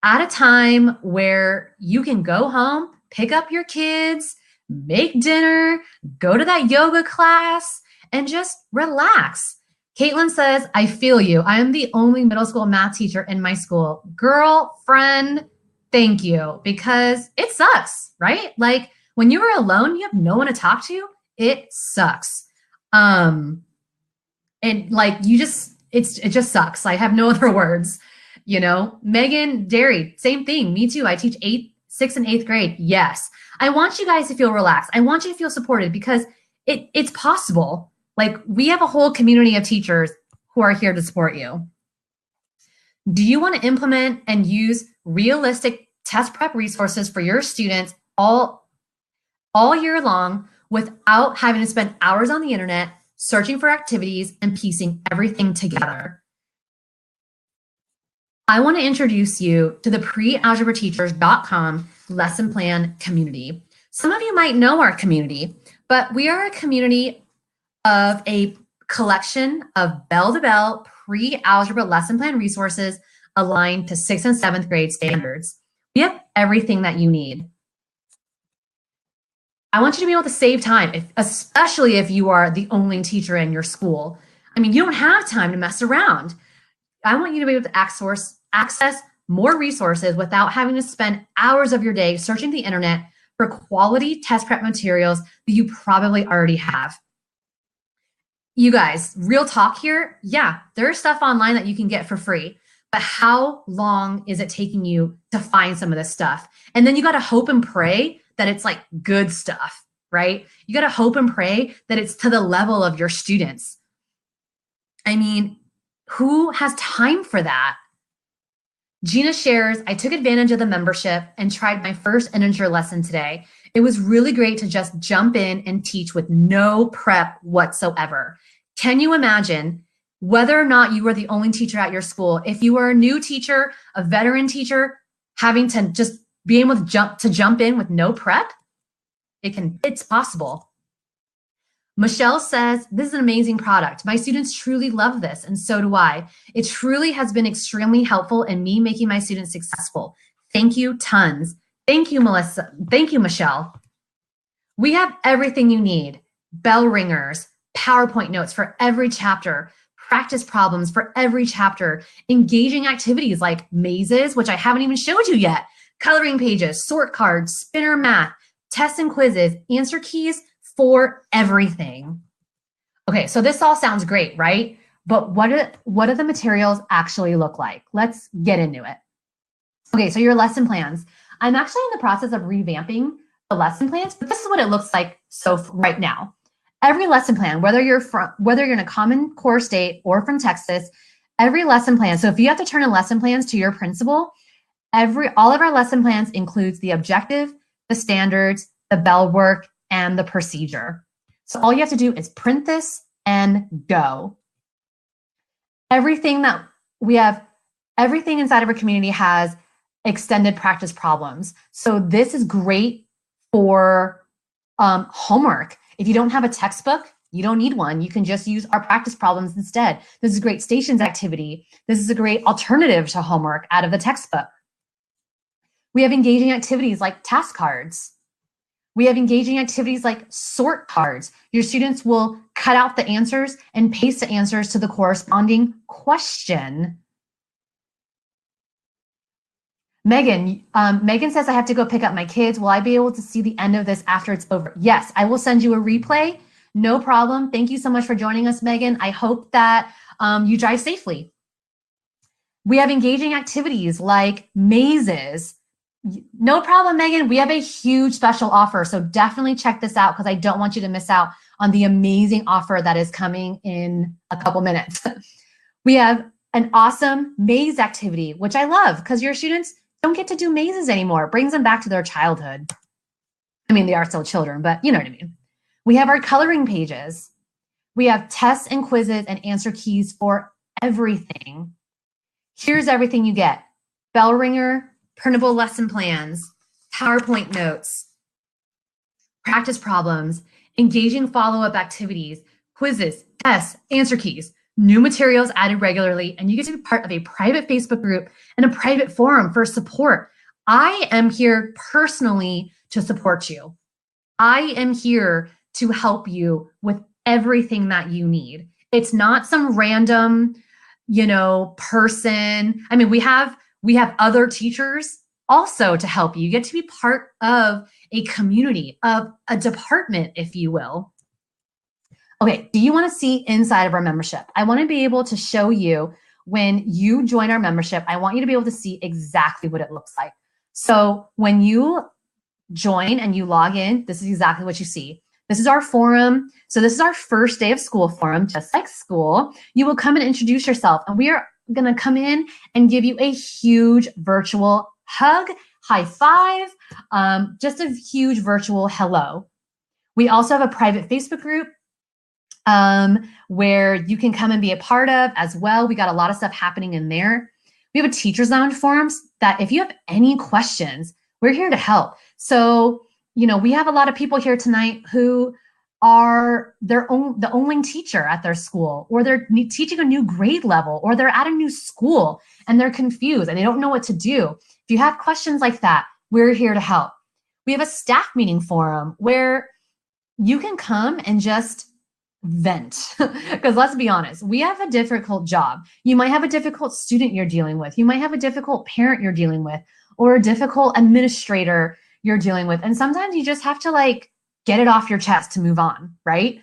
at a time where you can go home, pick up your kids, make dinner, go to that yoga class, and just relax. Caitlin says, I feel you. I am the only middle school math teacher in my school. Girlfriend, thank you, because it sucks, right? Like when you are alone, you have no one to talk to. It sucks. And like it just sucks. I have no other words. You know, Megan Derry, same thing. Me too. I teach 6th and 8th grade. Yes. I want you guys to feel relaxed. I want you to feel supported because it's possible. Like we have a whole community of teachers who are here to support you. Do you want to implement and use realistic test prep resources for your students all year long without having to spend hours on the internet searching for activities and piecing everything together? I want to introduce you to the prealgebrateachers.com lesson plan community. Some of you might know our community, but we are a community of a collection of bell-to-bell pre-algebra lesson plan resources aligned to 6th and 7th grade standards. We have everything that you need. I want you to be able to save time, especially if you are the only teacher in your school. I mean, you don't have time to mess around. I want you to be able to access more resources without having to spend hours of your day searching the internet for quality test prep materials that you probably already have. You guys, real talk here. Yeah, there's stuff online that you can get for free, but how long is it taking you to find some of this stuff? And then you got to hope and pray that it's like good stuff, right? You got to hope and pray that it's to the level of your students. I mean, who has time for that? Gina shares, I took advantage of the membership and tried my first integer lesson today. It was really great to just jump in and teach with no prep whatsoever. Can you imagine whether or not you were the only teacher at your school, if you were a new teacher, a veteran teacher, having to just be able to jump in with no prep? It's possible. Michelle says, this is an amazing product. My students truly love this, and so do I. It truly has been extremely helpful in me making my students successful. Thank you, tons. Thank you, Melissa. Thank you, Michelle. We have everything you need. Bell ringers, PowerPoint notes for every chapter, practice problems for every chapter, engaging activities like mazes, which I haven't even showed you yet, coloring pages, sort cards, spinner math, tests and quizzes, answer keys, for everything. Okay, so this all sounds great, right? But what do the materials actually look like? Let's get into it. Okay, so your lesson plans. I'm actually in the process of revamping the lesson plans, but this is what it looks like right now. Every lesson plan, whether you're in a Common Core state or from Texas, every lesson plan. So if you have to turn in lesson plans to your principal, all of our lesson plans includes the objective, the standards, the bell work, and the procedure. So all you have to do is print this and go. Everything inside of our community has extended practice problems. So this is great for homework. If you don't have a textbook, you don't need one. You can just use our practice problems instead. This is a great stations activity. This is a great alternative to homework out of the textbook. We have engaging activities like task cards. We have engaging activities like sort cards. Your students will cut out the answers and paste the answers to the corresponding question. Megan says, I have to go pick up my kids. Will I be able to see the end of this after it's over? Yes, I will send you a replay. No problem. Thank you so much for joining us, Megan. I hope that you drive safely. We have engaging activities like mazes. No problem, Megan. We have a huge special offer. So definitely check this out because I don't want you to miss out on the amazing offer that is coming in a couple minutes. We have an awesome maze activity, which I love because your students don't get to do mazes anymore. It brings them back to their childhood. I mean, they are still children, but you know what I mean. We have our coloring pages. We have tests and quizzes and answer keys for everything. Here's everything you get. Bell ringer, printable lesson plans, PowerPoint notes, practice problems, engaging follow-up activities, quizzes, tests, answer keys, new materials added regularly, and you get to be part of a private Facebook group and a private forum for support. I am here personally to support you. I am here to help you with everything that you need. It's not some random, person. I mean, we have other teachers also to help you. You get to be part of a community, of a department, if you will. Okay, do you want to see inside of our membership? I want to be able to show you when you join our membership. I want you to be able to see exactly what it looks like. So when you join and you log in, this is exactly what you see. This is our forum. So this is our first day of school forum, just like school. You will come and introduce yourself, and we are going to come in and give you a huge virtual hug, high five, just a huge virtual hello. We also have a private Facebook group where you can come and be a part of as well. We got a lot of stuff happening in there. We have a teacher's lounge forums that if you have any questions, we're here to help. So, we have a lot of people here tonight who are the only teacher at their school, or they're teaching a new grade level, or they're at a new school and they're confused and they don't know what to do. If you have questions like that, we're here to help. We have a staff meeting forum where you can come and just vent, because let's be honest, we have a difficult job. You might have a difficult student you're dealing with. You might have a difficult parent you're dealing with, or a difficult administrator you're dealing with. And sometimes you just have to get it off your chest to move on, right?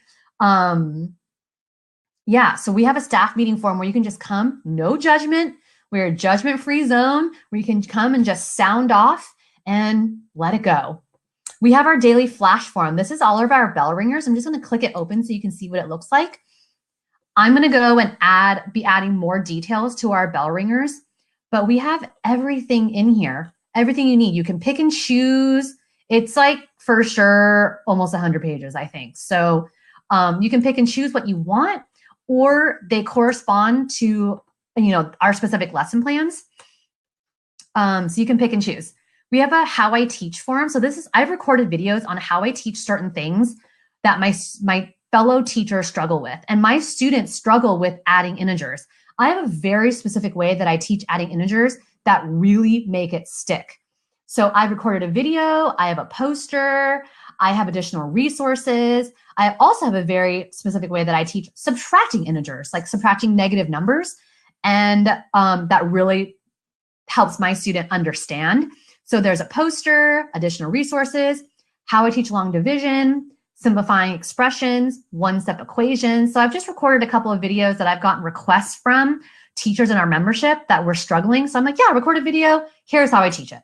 Yeah, so we have a staff meeting forum where you can just come, no judgment. We're a judgment-free zone where you can come and just sound off and let it go. We have our daily flash forum. This is all of our bell ringers. I'm just going to click it open so you can see what it looks like. I'm going to go and be adding more details to our bell ringers, but we have everything in here, everything you need. You can pick and choose. It's for sure almost 100 pages, I think. So you can pick and choose what you want, or they correspond to our specific lesson plans. So you can pick and choose. We have a how I teach forum. So I've recorded videos on how I teach certain things that my fellow teachers struggle with. And my students struggle with adding integers. I have a very specific way that I teach adding integers that really make it stick. So I recorded a video, I have a poster, I have additional resources. I also have a very specific way that I teach subtracting integers, like subtracting negative numbers. And that really helps my student understand. So there's a poster, additional resources, how I teach long division, simplifying expressions, one-step equations. So I've just recorded a couple of videos that I've gotten requests from teachers in our membership that were struggling. So I'm like, yeah, record a video. Here's how I teach it.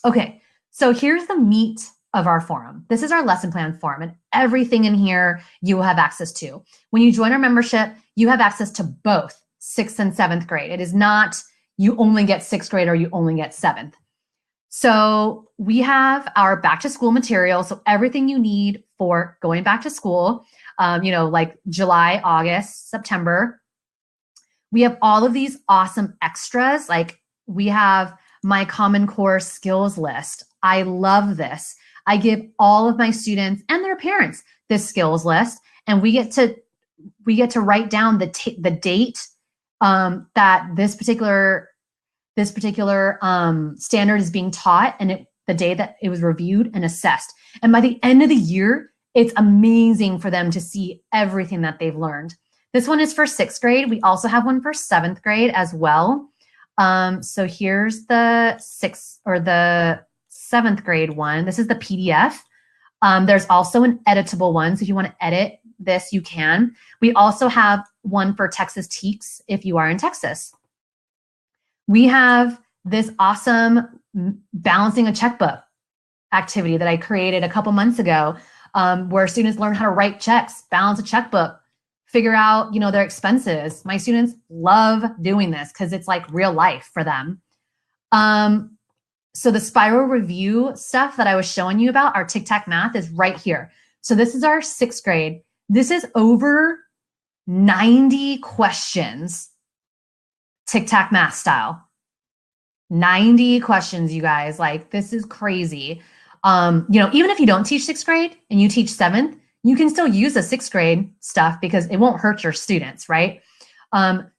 Okay, so here's the meat of our forum. This is our lesson plan forum, and everything in here you will have access to. When you join our membership, you have access to both 6th and 7th grade. It is not you only get 6th grade or you only get 7th. So we have our back to school material. So everything you need for going back to school, like July, August, September. We have all of these awesome extras. Like we have my Common Core skills list. I love this. I give all of my students and their parents this skills list, and we get to write down the date that this particular standard is being taught, and the day that it was reviewed and assessed. And by the end of the year, it's amazing for them to see everything that they've learned. This one is for 6th grade. We also have one for 7th grade as well. So here's the 7th grade one. This is the PDF. There's also an editable one. So if you want to edit this, you can. We also have one for Texas TEKS if you are in Texas. We have this awesome balancing a checkbook activity that I created a couple months ago, where students learn how to write checks, balance a checkbook, figure out, their expenses. My students love doing this because it's like real life for them. So the spiral review stuff that I was showing you about, our tic-tac math, is right here. So this is our 6th grade. This is over 90 questions, tic-tac math style. 90 questions, you guys. Like, this is crazy. Even if you don't teach 6th grade and you teach 7th, you can still use the 6th grade stuff because it won't hurt your students, right?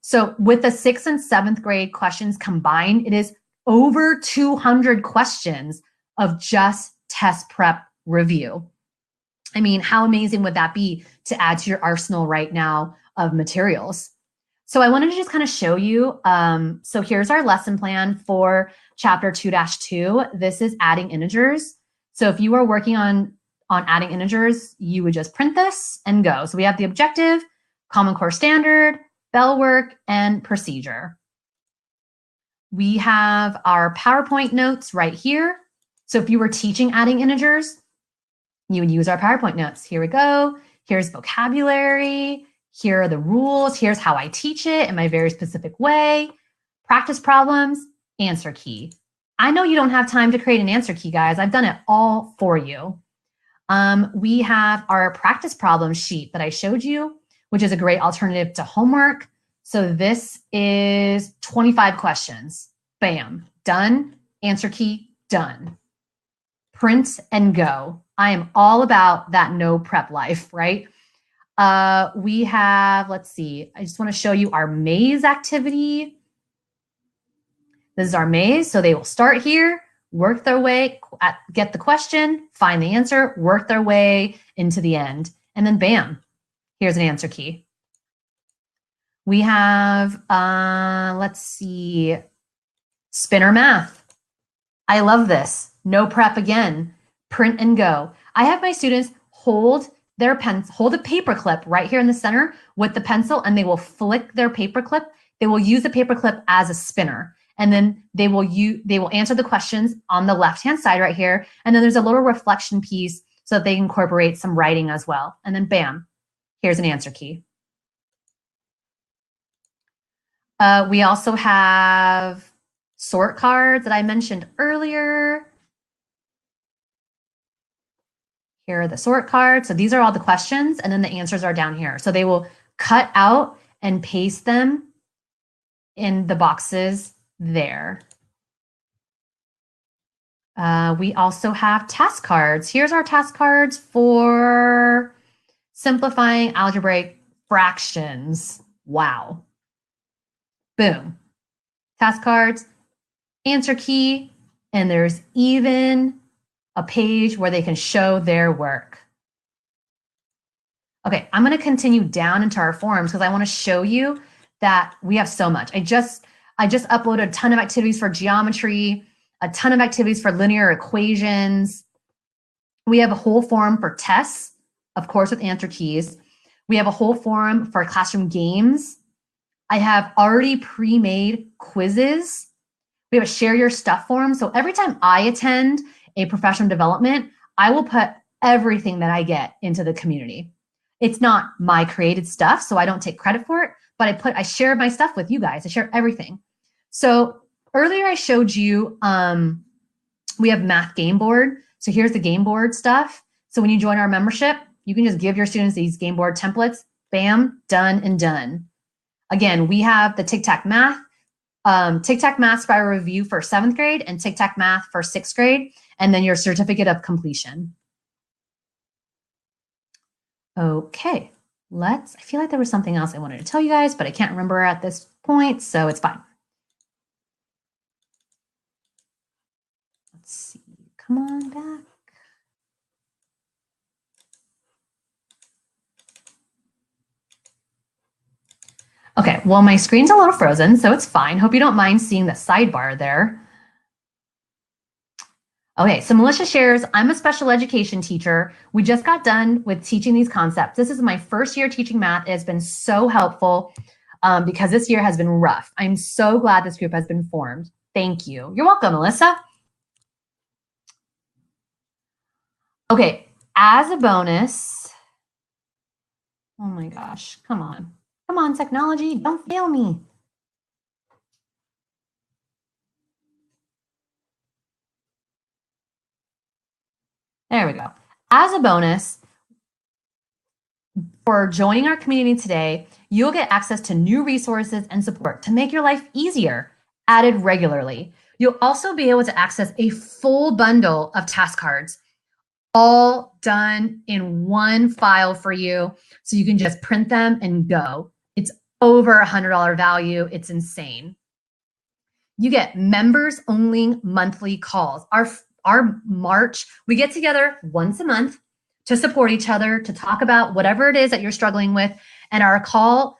So with the 6th and 7th grade questions combined, it is over 200 questions of just test prep review. I mean, how amazing would that be to add to your arsenal right now of materials? So I wanted to just kind of show you. So here's our lesson plan for chapter 2-2. This is adding integers. So if you are working on adding integers, you would just print this and go. So we have the objective, Common Core Standard, bell work, and procedure. We have our PowerPoint notes right here. So if you were teaching adding integers, you would use our PowerPoint notes. Here we go. Here's vocabulary. Here are the rules. Here's how I teach it in my very specific way. Practice problems, answer key. I know you don't have time to create an answer key, guys. I've done it all for you. We have our practice problem sheet that I showed you, which is a great alternative to homework. So this is 25 questions. Bam, done. Answer key, done. Print and go. I am all about that no prep life, right? We have, let's see, I just want to show you our maze activity. This is our maze. So they will start here, work their way, get the question, find the answer, work their way into the end. And then bam, here's an answer key. We have, let's see, spinner math. I love this. No prep again. Print and go. I have my students hold their pencil, hold a paper clip right here in the center with the pencil, and they will flick their paper clip. They will use the paper clip as a spinner, and then they will answer the questions on the left-hand side right here. And then there's a little reflection piece so that they incorporate some writing as well. And then bam, here's an answer key. We also have sort cards that I mentioned earlier. Here are the sort cards. So these are all the questions, and then the answers are down here. So they will cut out and paste them in the boxes there. We also have task cards. Here's our task cards for simplifying algebraic fractions. Wow. Boom. Task cards, answer key, and there's even a page where they can show their work. Okay, I'm going to continue down into our forums because I want to show you that we have so much. I just uploaded a ton of activities for geometry, a ton of activities for linear equations. We have a whole forum for tests, of course, with answer keys. We have a whole forum for classroom games. I have already pre-made quizzes. We have a share your stuff forum. So every time I attend a professional development, I will put everything that I get into the community. It's not my created stuff, so I don't take credit for it, but I share my stuff with you guys. I share everything. So earlier I showed you, we have math game board. So here's the game board stuff. So when you join our membership, you can just give your students these game board templates, bam, done and done. Again, we have the Tic-Tac Math, Tic-Tac Math Spiral Review for 7th grade and Tic-Tac Math for 6th grade, and then your certificate of completion. Okay, I feel like there was something else I wanted to tell you guys, but I can't remember at this point, so it's fine. Let's see, come on back. Okay, well, my screen's a little frozen, so it's fine. Hope you don't mind seeing the sidebar there. Okay, so Melissa shares, I'm a special education teacher. We just got done with teaching these concepts. This is my first year teaching math. It has been so helpful because this year has been rough. I'm so glad this group has been formed. Thank you. You're welcome, Melissa. Okay, as a bonus, oh my gosh, come on. Come on, technology, don't fail me. There we go. As a bonus, for joining our community today, you'll get access to new resources and support to make your life easier, added regularly. You'll also be able to access a full bundle of task cards. all done in one file for you. So you can just print them and go. It's over $100 value. It's insane. You get members only monthly calls. Our March, we get together once a month to support each other, to talk about whatever it is that you're struggling with. And our call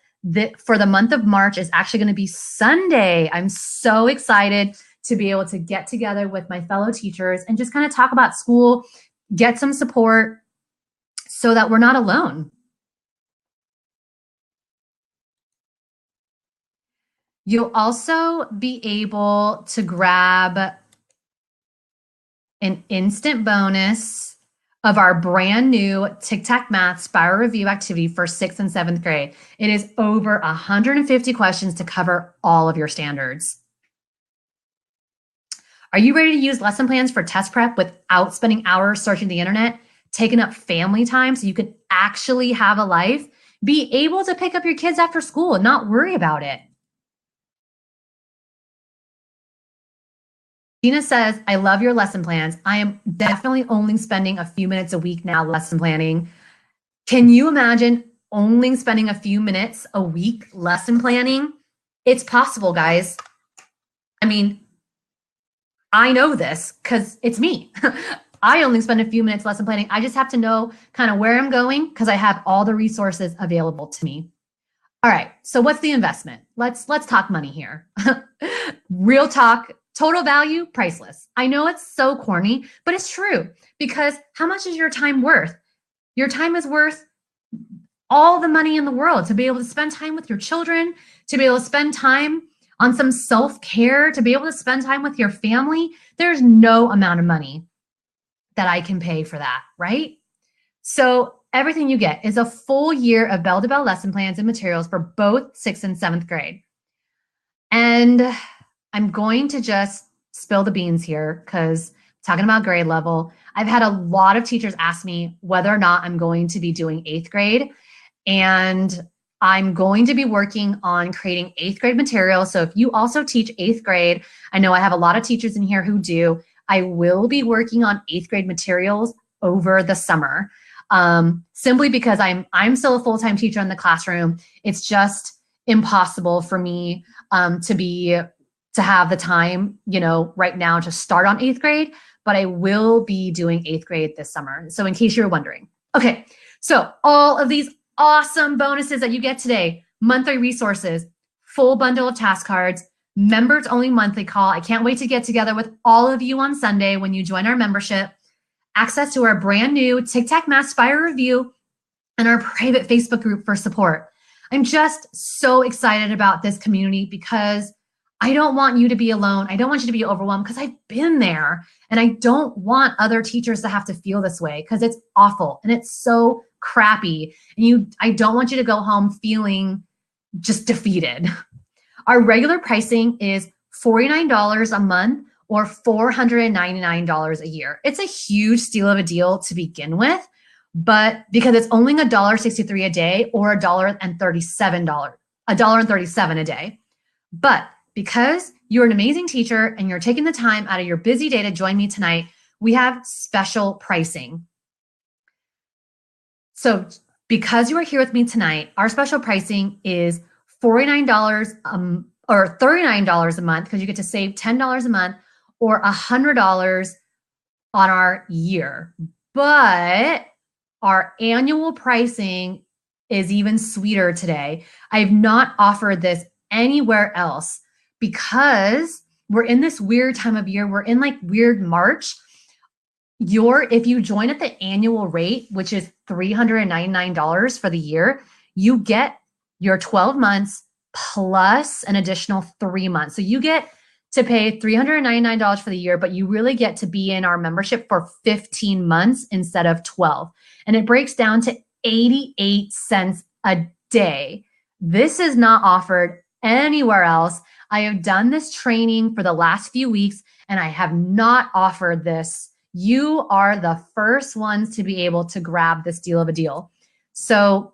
for the month of March is actually going to be Sunday. I'm so excited to be able to get together with my fellow teachers and just kind of talk about school, get some support so that we're not alone. You'll also be able to grab an instant bonus of our brand new Tic Tac Math Spiral Review activity for 6th and 7th grade. It is over 150 questions to cover all of your standards. Are you ready to use lesson plans for test prep without spending hours searching the internet, taking up family time so you can actually have a life, be able to pick up your kids after school and not worry about it? Gina says, I love your lesson plans. I am definitely only spending a few minutes a week now lesson planning. Can you imagine only spending a few minutes a week lesson planning? It's possible, guys. I mean, I know this because it's me. I only spend a few minutes lesson planning. I just have to know kind of where I'm going because I have all the resources available to me. All right, so what's the investment? Let's talk money here. Real talk, total value, priceless. I know it's so corny, but it's true because how much is your time worth? Your time is worth all the money in the world to be able to spend time with your children, to be able to spend time on some self-care, to be able to spend time with your family. There's no amount of money that I can pay for that, right? So everything you get is a full year of bell-to-bell lesson plans and materials for both 6th and 7th grade. And I'm going to just spill the beans here because talking about grade level, I've had a lot of teachers ask me whether or not I'm going to be doing 8th grade. And I'm going to be working on creating 8th grade material. So if you also teach 8th grade, I know I have a lot of teachers in here who do. I will be working on 8th grade materials over the summer, simply because I'm still a full-time teacher in the classroom. It's just impossible for me to have the time, right now to start on 8th grade, but I will be doing 8th grade this summer. So in case you're wondering. Okay, so all of these awesome bonuses that you get today: monthly resources, full bundle of task cards, members only monthly call. I can't wait to get together with all of you on Sunday when you join our membership, access to our brand new Tic Tac Math Spiral Review, and our private Facebook group for support. I'm just so excited about this community because I don't want you to be alone. I don't want you to be overwhelmed because I've been there, and I don't want other teachers to have to feel this way because it's awful and it's so crappy. And I don't want you to go home feeling just defeated. Our regular pricing is $49 a month or $499 a year. It's a huge steal of a deal to begin with, but because it's only $1.63 a day or $1.37 a day. But because you're an amazing teacher and you're taking the time out of your busy day to join me tonight, we have special pricing. So because you are here with me tonight, our special pricing is $49 or $39 a month because you get to save $10 a month, or $100 on our year. But our annual pricing is even sweeter today. I have not offered this anywhere else because we're in this weird time of year. We're in like weird March. If you join at the annual rate, which is $399 for the year, you get your 12 months plus an additional 3 months. So you get to pay $399 for the year, but you really get to be in our membership for 15 months instead of 12. And it breaks down to 88 cents a day. This is not offered anywhere else. I have done this training for the last few weeks and I have not offered this. You are the first ones to be able to grab this deal of a deal. So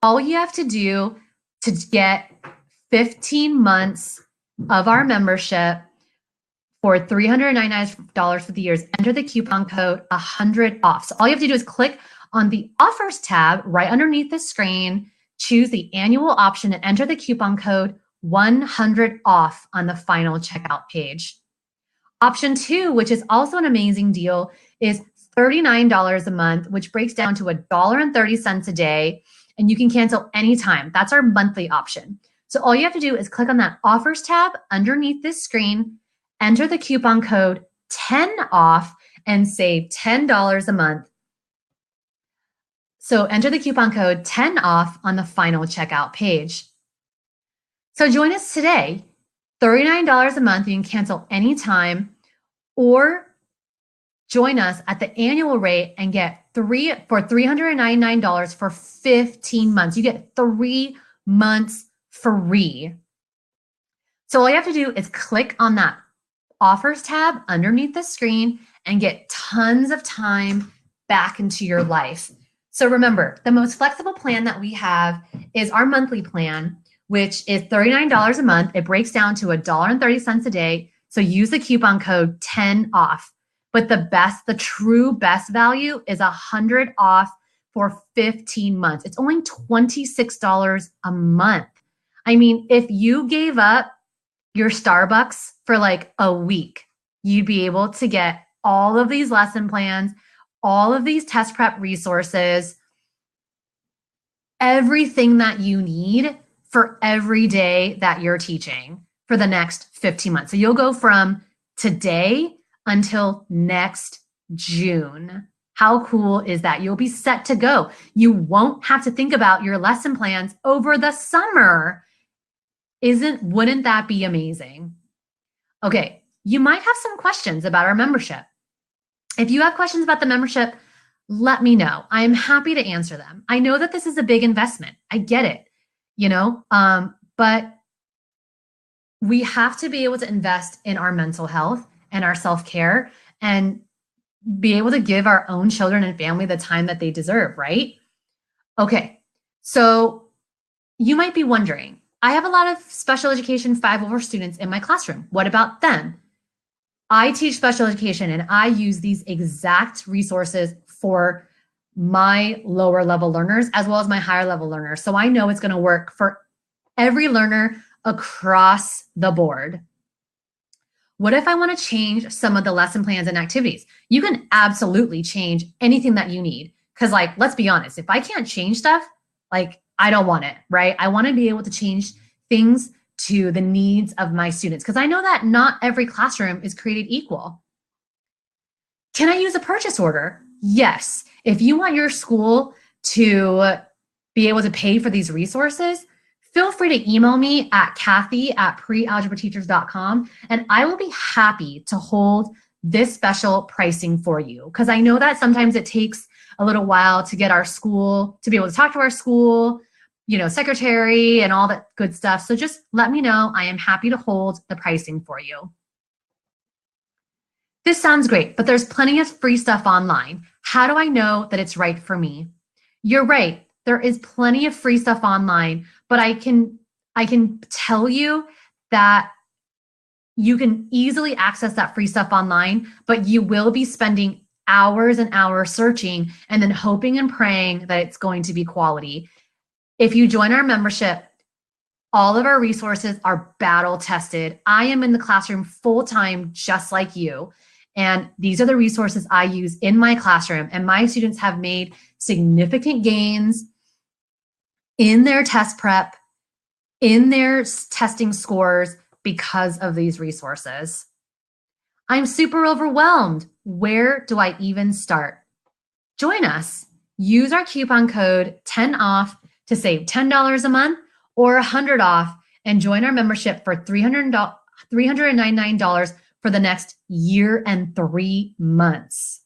all you have to do to get 15 months of our membership for $399 for the years. Enter the coupon code 100 off. So all you have to do is click on the offers tab right underneath the screen, choose the annual option and enter the coupon code 100 off on the final checkout page. Option 2, which is also an amazing deal, is $39 a month, which breaks down to $1.30 a day, and you can cancel anytime. That's our monthly option. So all you have to do is click on that offers tab underneath this screen, enter the coupon code 10 off, and save $10 a month. So enter the coupon code 10 off on the final checkout page. So join us today. $39 a month, you can cancel anytime, or join us at the annual rate and get $399 for 15 months. You get 3 months free. So all you have to do is click on that offers tab underneath the screen and get tons of time back into your life. So remember, the most flexible plan that we have is our monthly plan, which is $39 a month. It breaks down to $1.30 a day. So use the coupon code 10 off. But the true best value is 100 off for 15 months. It's only $26 a month. I mean, if you gave up your Starbucks for like a week, you'd be able to get all of these lesson plans, all of these test prep resources, everything that you need for every day that you're teaching for the next 15 months. So you'll go from today until next June. How cool is that? You'll be set to go. You won't have to think about your lesson plans over the summer. Wouldn't that be amazing? Okay, you might have some questions about our membership. If you have questions about the membership, let me know. I am happy to answer them. I know that this is a big investment. I get it, but we have to be able to invest in our mental health and our self-care and be able to give our own children and family the time that they deserve, right? Okay, so you might be wondering, I have a lot of special education 504 students in my classroom. What about them? I teach special education and I use these exact resources for my lower level learners as well as my higher level learners. So I know it's going to work for every learner across the board. What if I want to change some of the lesson plans and activities? You can absolutely change anything that you need. Because let's be honest, if I can't change stuff, I don't want it, right? I want to be able to change things to the needs of my students because I know that not every classroom is created equal. Can I use a purchase order? Yes. If you want your school to be able to pay for these resources, feel free to email me at Kathy@prealgebrateachers.com and I will be happy to hold this special pricing for you because I know that sometimes it takes a little while to get our school, to be able to talk to our school, secretary and all that good stuff. So just let me know. I am happy to hold the pricing for you. This sounds great, but there's plenty of free stuff online. How do I know that it's right for me? You're right. There is plenty of free stuff online, but I can tell you that you can easily access that free stuff online, but you will be spending hours and hours searching and then hoping and praying that it's going to be quality. If you join our membership, all of our resources are battle tested. I am in the classroom full time, just like you. And these are the resources I use in my classroom. And my students have made significant gains in their test prep, in their testing scores because of these resources. I'm super overwhelmed. Where do I even start? Join us. Use our coupon code 10 off to save $10 a month or 100 off and join our membership for $399 for the next year and 3 months.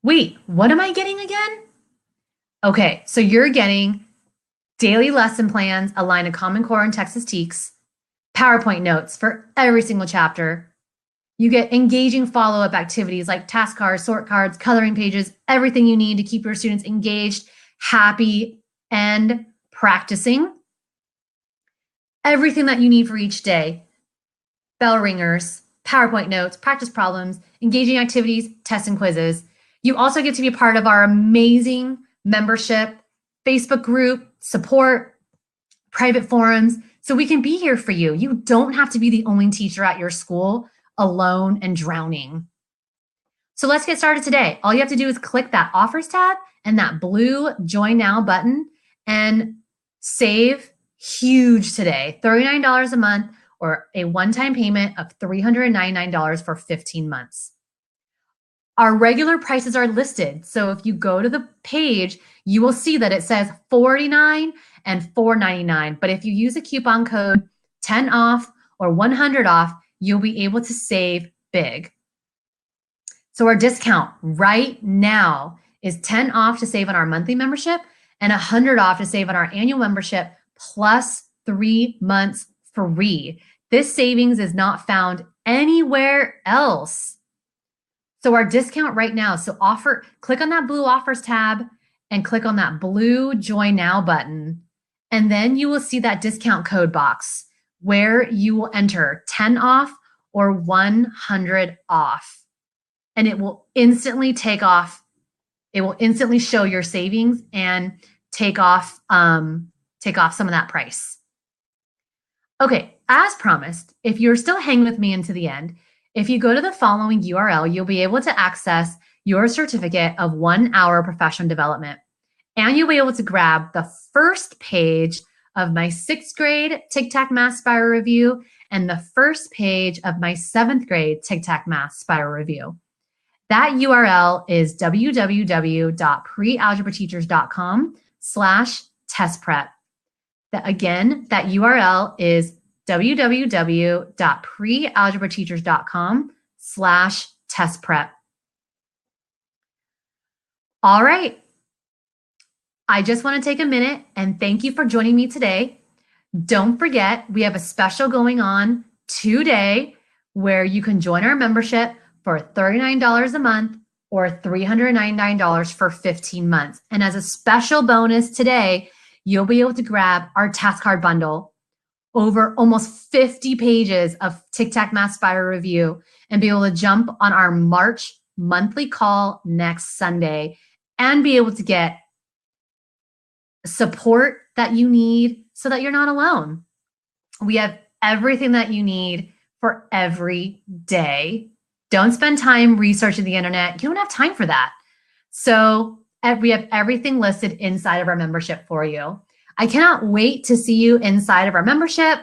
Wait, what am I getting again? Okay, so you're getting daily lesson plans aligned to Common Core and Texas TEKS, PowerPoint notes for every single chapter. You get engaging follow-up activities like task cards, sort cards, coloring pages, everything you need to keep your students engaged, happy, and practicing. everything that you need for each day. Bell ringers, PowerPoint notes, practice problems, engaging activities, tests, and quizzes. You also get to be a part of our amazing membership, Facebook group, support, private forums, so we can be here for you. You don't have to be the only teacher at your school alone and drowning. So let's get started today. All you have to do is click that offers tab and that blue join now button and save huge today, $39 a month or a one-time payment of $399 for 15 months. Our regular prices are listed. So if you go to the page, you will see that it says $49 and $499. But if you use a coupon code 10 off or 100 off, you'll be able to save big. So our discount right now is 10 off to save on our monthly membership and 100 off to save on our annual membership plus 3 months free. This savings is not found anywhere else. So our discount right now, click on that blue offers tab and click on that blue join now button. And then you will see that discount code box where you will enter 10 off or 100 off. And it will instantly take off. It will instantly show your savings and take off some of that price. Okay, as promised, if you're still hanging with me into the end, if you go to the following URL, you'll be able to access your certificate of 1 hour professional development. And you'll be able to grab the first page of my 6th grade Tic-Tac Math Spiral Review and the first page of my 7th grade Tic-Tac Math Spiral Review. That URL is www.prealgebrateachers.com/test-prep. Again, that URL is www.prealgebrateachers.com/test-prep. All right. I just want to take a minute and thank you for joining me today. Don't forget, we have a special going on today where you can join our membership for $39 a month or $399 for 15 months. And as a special bonus today, you'll be able to grab our task card bundle, over almost 50 pages of Tic-Tac Math Spiral Review, and be able to jump on our March monthly call next Sunday and be able to get support that you need so that you're not alone. We have everything that you need for every day. Don't spend time researching the internet. You don't have time for that. So we have everything listed inside of our membership for you. I cannot wait to see you inside of our membership.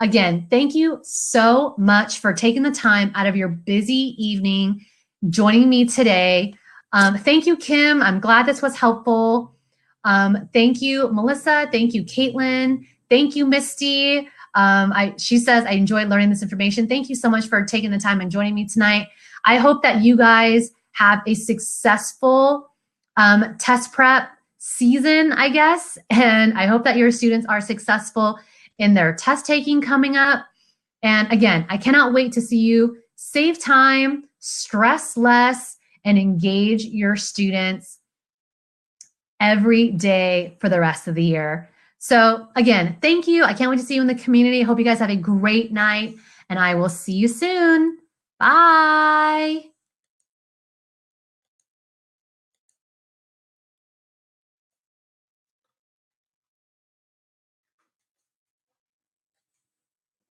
Again, thank you so much for taking the time out of your busy evening, joining me today. Thank you, Kim. I'm glad this was helpful. Thank you, Melissa. Thank you, Caitlin. Thank you, Misty. She says, I enjoyed learning this information. Thank you so much for taking the time and joining me tonight. I hope that you guys have a successful test prep season, I guess. And I hope that your students are successful in their test taking coming up. And again, I cannot wait to see you save time, stress less, and engage your students every day for the rest of the year. So again, thank you. I can't wait to see you in the community. I hope you guys have a great night, and I will see you soon. Bye.